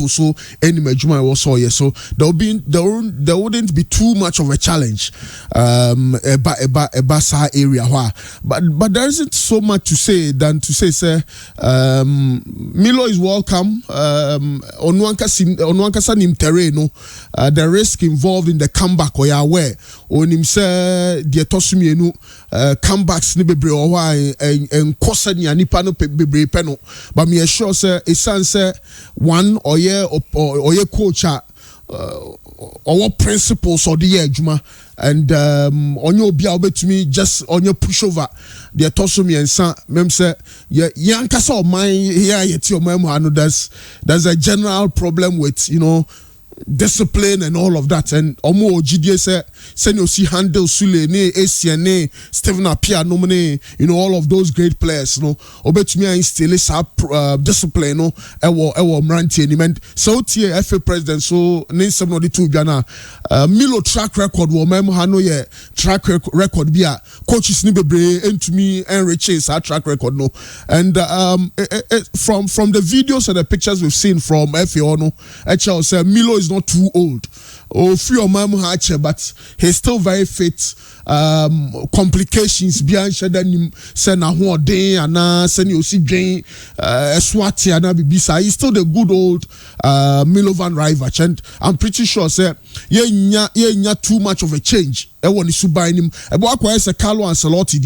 so any majuma was all so there wouldn't be too much of a challenge about sa area but there isn't so much to say than to say Milo is welcome. Onwankasa nim terreno, the risk involved in the comeback or aware on him say the tosumienu comebacks ni bebre or why and kosa ni anipa no bebre peno, but me assure say say one or ye coach or what principles or the year juma. And on your be able to me just on your pushover the tosumi and san mem say yankasa of mine here yet your memo I know there's a general problem with discipline and all of that, and omo GDA say send you see handle Sule ne ACNA Stephen Apia nomine all of those great players obetumi instill discipline ewo mranti element so tie FA president so ne some no the two biana Milo track record wo mem ha no ye track record bia coaches ni bebre entumi enriches our track record no, and from the videos and the pictures we've seen from FA no HL say Milo is not too old or few of my but he's still very fit. Complications beyond shedding send a whole day and send you see Jane Swati and Abibisa. He's still the good old Milovan Rivach, and I'm pretty sure say yeah too much of a change. Everyone is buying him. About a Carlo Ancelotti,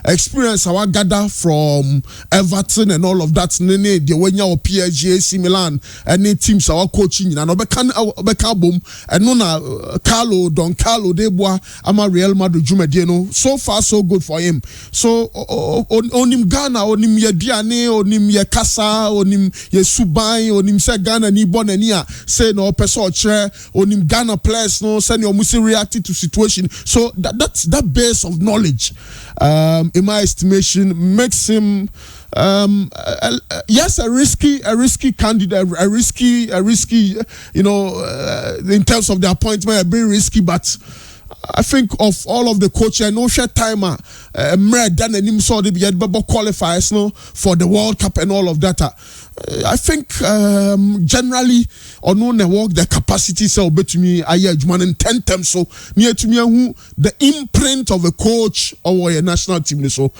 experience I gather from Everton and all of that. Nene, the when you PSG, AC Milan, any teams are coaching and Obeka boom and Nona Carlo Don Carlo Debois, Ama Real Madrid Jumediano. So far, so good for him. So on him Ghana, on him Yediane, on him Yakasa, on him Yesubai, on him say Ghana ni Bonania, say no person chair, on him Ghana players, no send your Musi reacted to situation. So that's that base of knowledge, in my estimation, makes him yes, a risky candidate, a risky, in terms of the appointment, a very risky, but I think of all of the coaches, I know share timer, done and him saw the qualifiers for the World Cup and all of that. I think generally on work the capacity so bet to me I man in 10 terms so near to me who the imprint of a coach or a national team so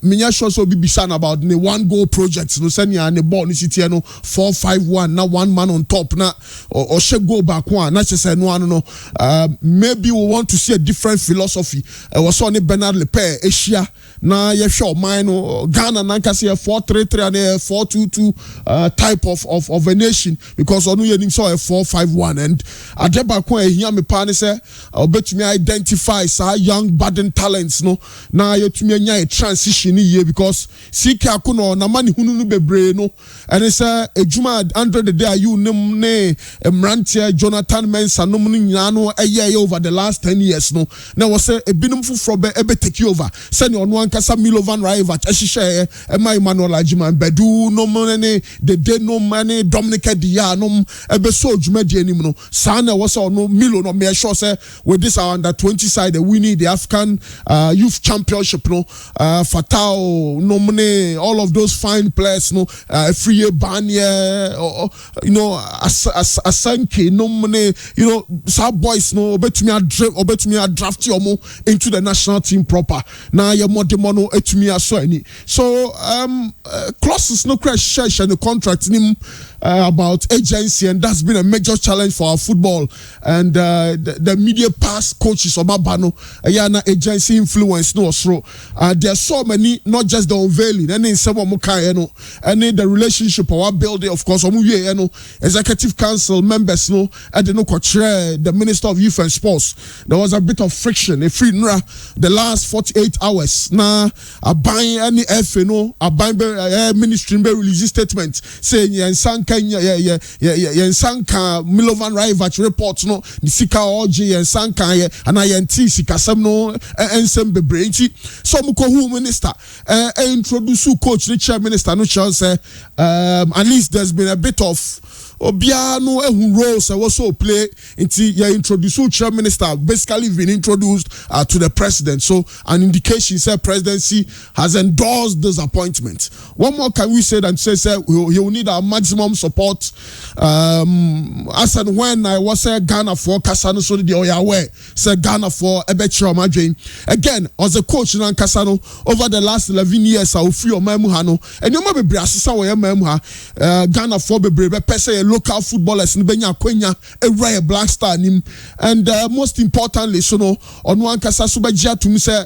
minya sure so be bisan about the one goal projects no send ya the ball city 4-5-1 now one man on top na or she go back one na say no maybe we want to see a different philosophy was on Bernard Lepe Asia na ye sure mine Ghana na kasi 4-3-3 and 4-2-2 type of a nation because onu yenim so a 4-5-1 and adeba ko ehia me pa ne say obetumi identify sa young budding talents no na yetumi anya a transition here because sika akono na mani hunu no bebre no and say ejuma under the day you ne Mrantia Jonathan Mensah no nyina no eye over the last 10 years no na was say ebinum fufro be take over send onu ankasa Milovan Rivach ehihye Emma Emmanuel Ajiman Bedu no the day no money Dominic Dianom ebeso djumadi anim no sana was no Milo no me sure say with this our under 20 side we need the African youth championship no Fatao no money all of those fine players no free Banya Asanke no money some boys no obetumi draft your into the national team proper now you more mono etumi aso ani. So clauses no crash share the contract nim about agency, and that's been a major challenge for our football. And the media pass coaches obabano yana agency influence no osro. There are so many, not just the unveiling, and in some and in the relationship our building, of course, executive council members no, and the minister of youth and sports. There was a bit of friction. If we the last 48 hours now, a buying any FNO, a buying ministry release statement saying Sanka Milovan Raivat report no the Sika OG and Sanka and INT Sika Samno and Sembebrenti. So Muko minister introduce coach the chair minister no chance at least there's been a bit of Obiano who roles also play into your introduce chair minister basically been introduced to the president. So an indication said presidency has endorsed this appointment. What more can we say than say he will need our maximum support as and when I was Ghana for Kasano so the Oyawe say Ghana for Ebechiro Madrin again as a coach in Kasano over the last 11 years I will free on Memuhano and you might be assisa we Memuha Ghana for be person local footballers in Benya Kwenya a rare Black Star nim and most importantly so no on one kasa subajia to me say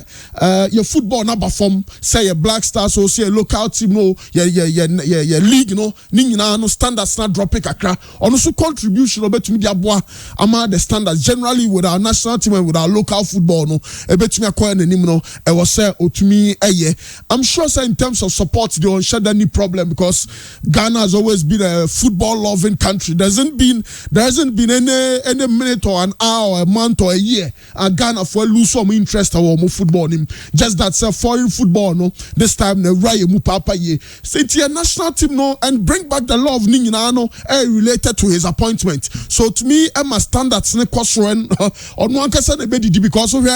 your football number from say a Black Star so say a local team no your league no nina no standards not dropping kakra on also contribution obetumi dia boa ama the standards generally with our national team and with our local football no ebetumi akwa nanim no e was say otumi eye. I'm sure say in terms of support they don't share any problem because Ghana has always been a football loving country. There hasn't been any minute or an hour or a month or a year and Ghana for lose some interest or more football him. Just that's a foreign football no this time the right mu papa ye say to national team no and bring back the love nina no related to his appointment. So to me Emma standards ne kwasren on one kasa na bedidi because of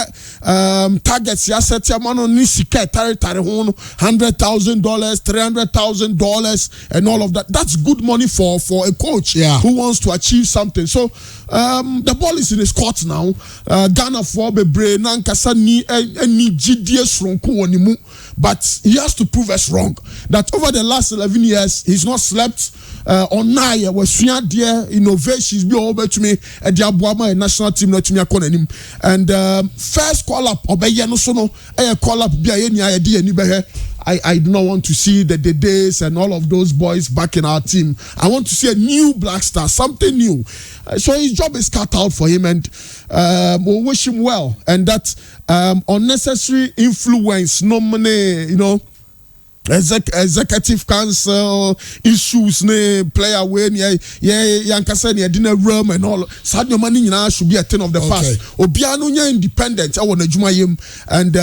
targets ya set ya man on sika tare ho $100,000 $300,000 and all of that. That's good money for a coach who wants to achieve something. So the ball is in his court now. Ghana for bebre nankasa ni GDS wrong, but he has to prove us wrong that over the last 11 years he's not slept on nine was there innovations be over to me at the Abuama national team not to me and first call up obey no so no call up be any idea anybody. I do not want to see the days and all of those boys back in our team. I want to see a new Black Star, something new. So his job is cut out for him, and we'll wish him well. And that unnecessary influence, no money, you know, executive council issues, ne player when yankasa ne dinner room and all. Sad money should be a thing of the past. Obiano nya independent. I want to juma him and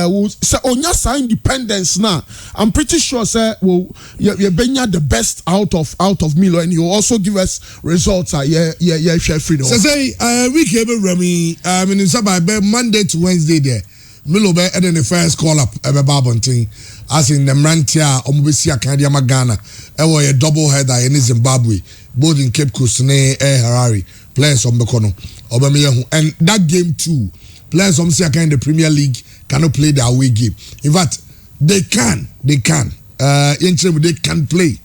say onya sa independence now. I'm pretty sure say well you benya the best out of Milo and you also give us results. Share freedom. So say we came Remy. I mean it's about Monday to Wednesday there. Milo be and then the first call up Babonting. As in the Mrantia, Omubesia Kandiama Ghana, a double header in Zimbabwe, both in Cape Coast and Harare, players from Bekono, and that game too, players from Siaka in the Premier League cannot play their away game. In fact, they can, they can play,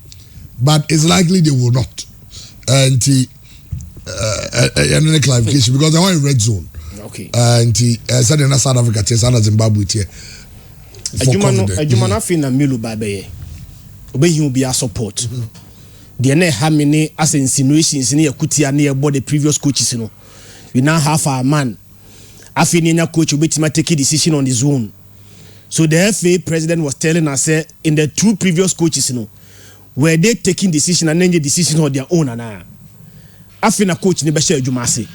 but it's likely they will not. And any clarification because they are in red zone. Okay. And South Africa, Zimbabwe here. Adwuma na fi na Milu Babaye obehi obi a support the na ha me ne as insinuations ne yakutia ne ebo the previous coaches no we now have our man afi ne nya coach obetima take a decision on his own. So the FA president was telling us in the two previous coaches no were they taking decision and then the decision on their own ana afi na coach ne be share adwuma ase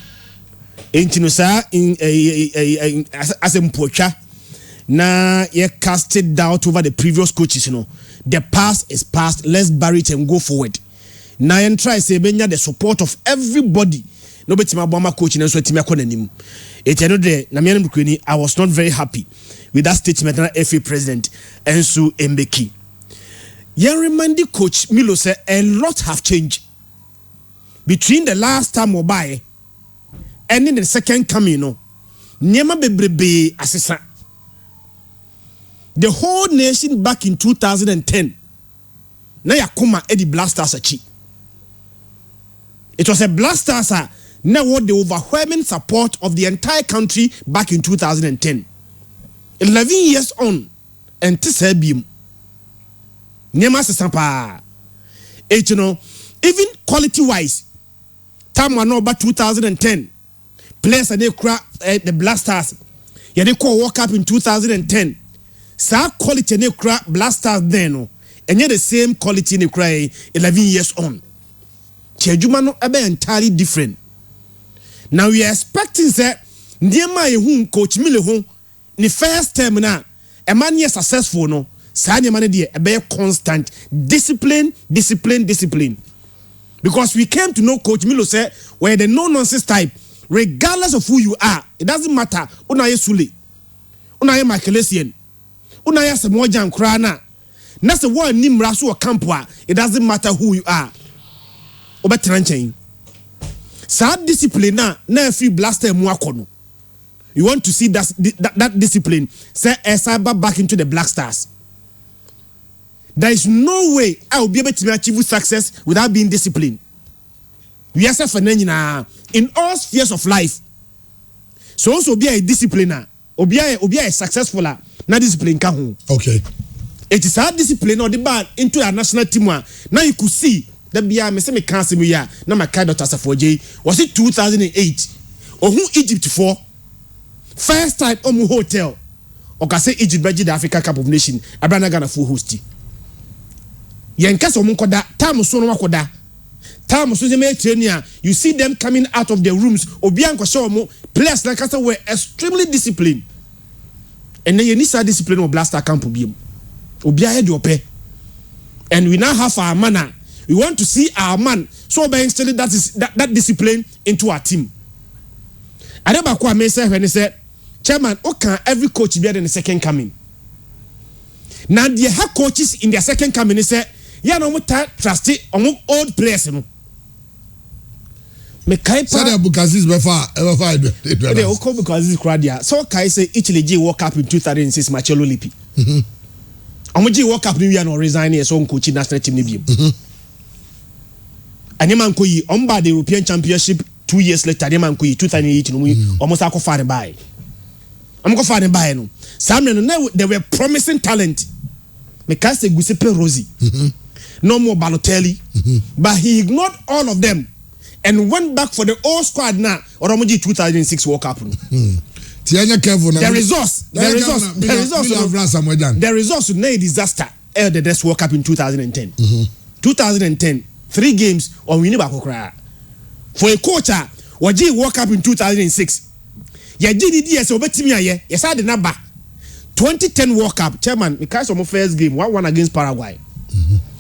entino sa as empotwa na ye casted doubt over the previous coaches, you know. The past is past. Let's bury it and go forward. Now and try say benya the support of everybody. No betima boma coach and so team akonanim. It another na me mkreni I was not very happy with that statement na FA president Ensu Mbeki. Ye remind the coach Milo say a lot have changed between the last time we buy and in the second coming, you know. Nyema bebrebe asesa the whole nation back in 2010 na yakoma Eddie Black Stars achi. It was a Black Stars now what the overwhelming support of the entire country back in 2010. 11 years on and Tisabium Nema Sesapa. You know, even quality wise, time one over 2010, players and they crack the Black Stars. Yeah, they call walk up in 2010. Sa quality and they crack Black Stars then, and yet the same quality in the cry 11 years on. Chejumano ebe entirely different. Now we are expecting that Ndiema ehun coach Mile hon the first term na a man is successful no. Sanya man dey ebe constant discipline. Because we came to know Coach Milo say where the no nonsense type, regardless of who you are, it doesn't matter. Una ye Sule, una ye Michaelesian, una ye Samojan Krana. Na se wa nim raso kampwa. It doesn't matter who you are. Obetranchen. Sa discipline na free blaster mu akono. You want to see that discipline? Say Esaba back into the Black Stars. There is no way I will be able to achieve success without being disciplined. We are in all spheres of life. So also be a discipliner, or be a successful, not discipline. Okay. It is our discipline or the band into our national team. Now you could see that be a me cancel me ya. Now my kind of Tasafoje was it 2008 or who Egypt for first time Omu Hotel or can say Egypt the Africa Cup of Nations. Abrana Ghana full hosty. Yenkasa omunkoda time so no makoda time so ze me training you see them coming out of the rooms obi ankwose omo players like us were extremely disciplined and then you need that discipline of blaster camp obi ahead your pay and we now have our man we want to see our man so by instilling that discipline into our team adeba me say when he said chairman okay every coach be in the second coming now the head coaches in their second coming say yeah, no more trust it on old players. Me kai pa. Sada Bukazi's ever fired. They all call Bukazi's crowd. So Kai say Italy G World Cup in 2006 Marcello Lippi. Omoji World Cup New Year no resign here so coaching national team ni. Anyama nkoyi omba the European Championship 2 years later anyama nkoyi 2008 no almost akofare buy. Amkofare buy no. Some no they were promising talent. Me kai say Giuseppe Rossi. No more Balotelli, but he ignored all of them and went back for the old squad now. Or 2006 World Cup. The results would a disaster. The next World Cup in 2010. 2010, 3 games on winning back for a coach. Waji World Cup in 2006. Ya GDDS obetimia ye. Yes, I the number. 2010 World Cup, chairman. Because of my first game, 1-1 against Paraguay.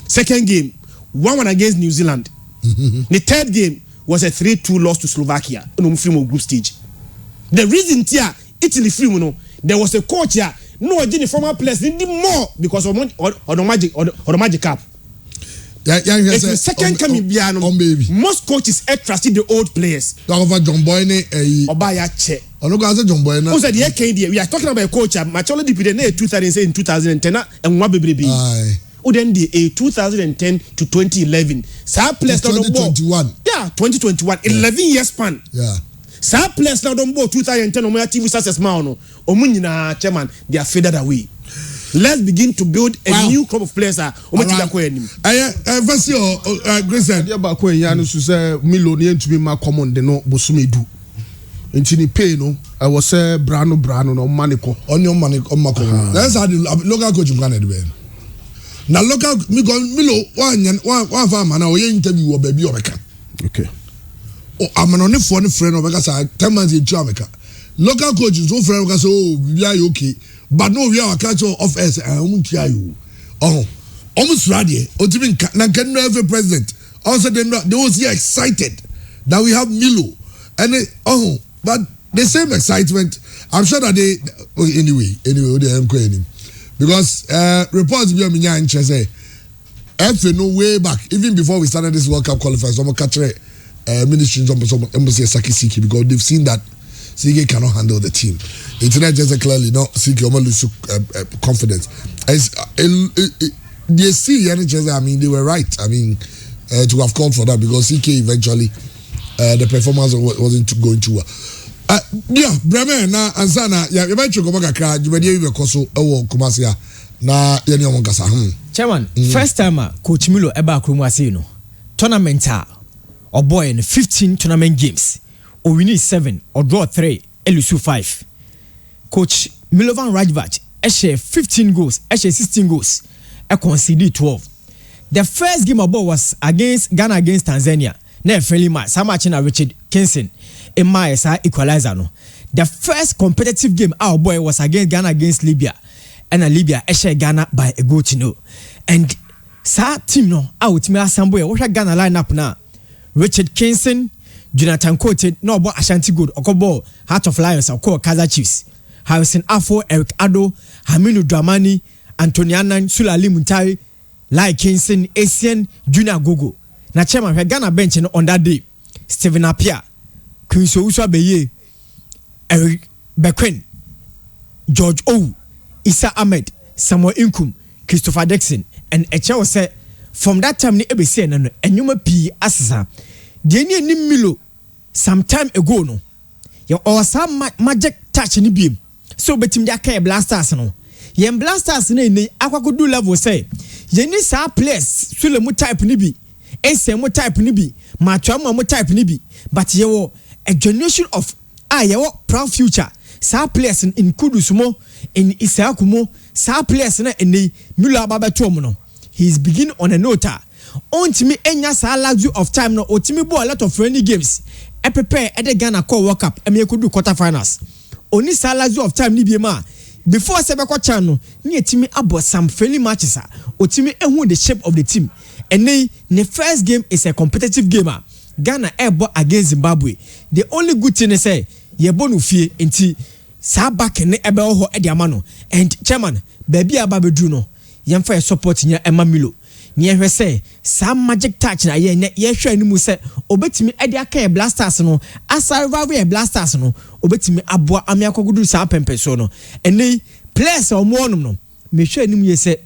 Second game, 1-1 against New Zealand. The third game was a 3-2 loss to Slovakia in the group stage. The reason here, Italy free, there was a coach here. No, the former players need more because of the magic cup. It's the second coming piano. Most coaches trusted the old players. John Boyne, Obaya Che. John Boyne. We are talking about a coach. Macholo Dipide 2010 and Wabibi. Then the 2010 to 2011. Sa players now don't 2021. Yeah, 2021. 11 years span. Yeah. Sa players now don't 2010 on my TV success man. Omunina chairman, they are faded away. Let's begin to build a new crop of players. First year, Grayson. Yeah, but when Yanu say Milonian to be my common, they know Bosumedu. Intini pay no, I was say Brano no Manico. On your money, on my common. That's how the local coach in Canada. Now local Milo one farmer now we interview a baby Omeka. Okay. Oh, I'm an only funny friend of Omeka. 10 months in Jamaica. Local coaches, no friend of oh, we are okay. But no, we are a culture of us. I won't hear you. Oh, almost ready. Or even can every president. Also, they was here excited that we have Milo. And but the same excitement. I'm sure that they anyway, they am quitting because reports be on me and say, no way back even before we started this World Cup qualifiers. Some catch ministry some embassy Sakisiki because they've seen that Sige cannot handle the team. It's not just clearly not seek your lose confidence. As they see NHS, I mean, they were right. I mean, to have called for that because CK eventually the performance wasn't going too well. Yeah, Bremen na ansana ya eventually go back akra jumedi we koso ewo Kumasi na ye ne omonkasa. Chairman, first time Coach Milo eba akromu ase no. Tournament or boy in 15 tournament games. Or win 7 or draw 3, elusu 5. Coach Milovan Rajvac, Eshe 15 goals, Eshe 16 goals, I conceded 12. The first game of ball was against Ghana against Tanzania. Ne friendly match. Samachina Richard Kinson in my equalizer no. The first competitive game our boy was against Ghana against Libya. And Libya Eshe Ghana by a goal to no. And sa team no out me asamboy what Ghana lineup now. Richard Kinson, Jonathan Cote, no about Ashanti Good, Okobo, Heart of Lions, or Kaizer Chiefs. Harrison Afo, Eric Ado, Haminu Dramani, Antoniana, Sulali Muntari, Lai Kinson, Asian, Junior Gogo. Na chairman, we Ghana bench on that day. Stephen Apia, Quinso Uswa Beye, Eric Bequin, George O, Issa Ahmed, Samuel Inkum, Christopher Dixon, and Echa said, from that time, ni ebese and you may be asasa. Deni ni Milo some time ago no. You or some magic touch ni beam. So betim dia ka blasters no. Yen blasters ni akwa do level say. Yeni sa place sule mu type ni bi. Ese mu type ni bi. Matwa mu type ni bi. But you a generation of you proud future. Sa place in Kudusumo in Isakumo. Sa place na in Milo ababeto no. He's beginning on a note. Ontimi enya sa luxury of time no otimi bo a lot of friendly games. E prepare e de Ghana call World Cup e me could do quarter finals. Oni sa luxury of time ni bi ma before Sebeko Chan no ni etimi abo some friendly matches otimi ehun the shape of the team. And the first game is a competitive game. Ghana ebo against Zimbabwe. The only good thing is say ye bonu fie enti sa back ne ebe ho e de amano. And chairman baby ababedu no yemfa support nya Emma Milo. Nye say some magic touch na ye hwe animu say obetimi ade aka blasters no asa rivalry blasters no obetimi aboa ame akogudu sa pempeso no ene players omonum no me hwe animu ye say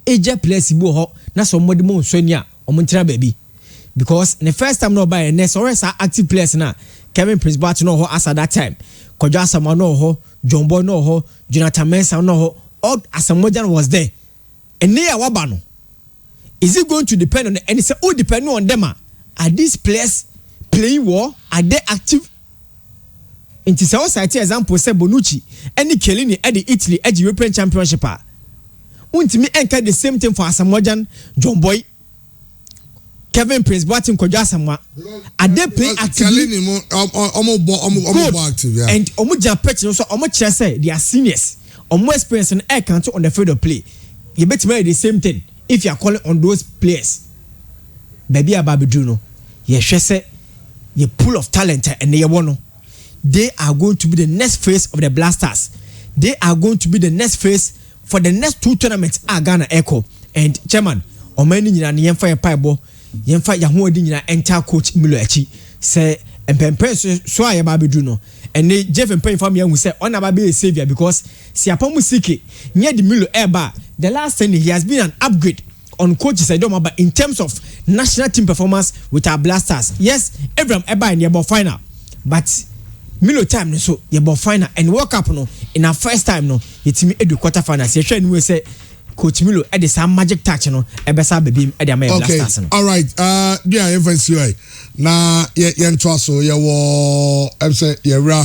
eje players bo ho na so modi mo nsoni a omontira baby because the first time no buy next or sa active players na Kevin Prince Boateng no ho asa that time Kojo Asamoah no ho John Boy no ho Jonathan Mensah no ho all Asamoah was there and near waba no. Is it going to depend on and it's all depending on them? Are these players playing well? Are they active? In this society example say Bonucci any Chiellini at the Italy at the European Championship. Untimi enka the same thing for Asamoah, John Boy, Kevin Prince Boateng, Kojo Asamoah. Are they playing actively? Active, yeah. And Omuja Petch also Omucha say they are seniors. Omu experience and air count on the field of play. You bet me the same thing. If you are calling on those players, baby Ababedu you say you pool of talent and they are going to be the next phase of the Blasters. They are going to be the next phase for the next 2 tournaments. Ghana Echo and chairman Omeni nyina ne yemfa yepaibo yemfa yahodi nyina enter coach Milo echi say empempe so Ababedu no and they Jeff Mpempe from who say on Ababe a savior because si apomu sike near the Milo eba. The last 10 he has been an upgrade on coaches I don't know, but in terms of national team performance with our Blasters. Yes, Abraham Eba in the final, but Milo time so your final and World Cup no in our first time no it's me edu quarter finals. You try we say Coach Milo at the some magic touch no ebesa baby at the Blasters no. All right, yeah, FNCI na ye ntwa so ye wo say ye ra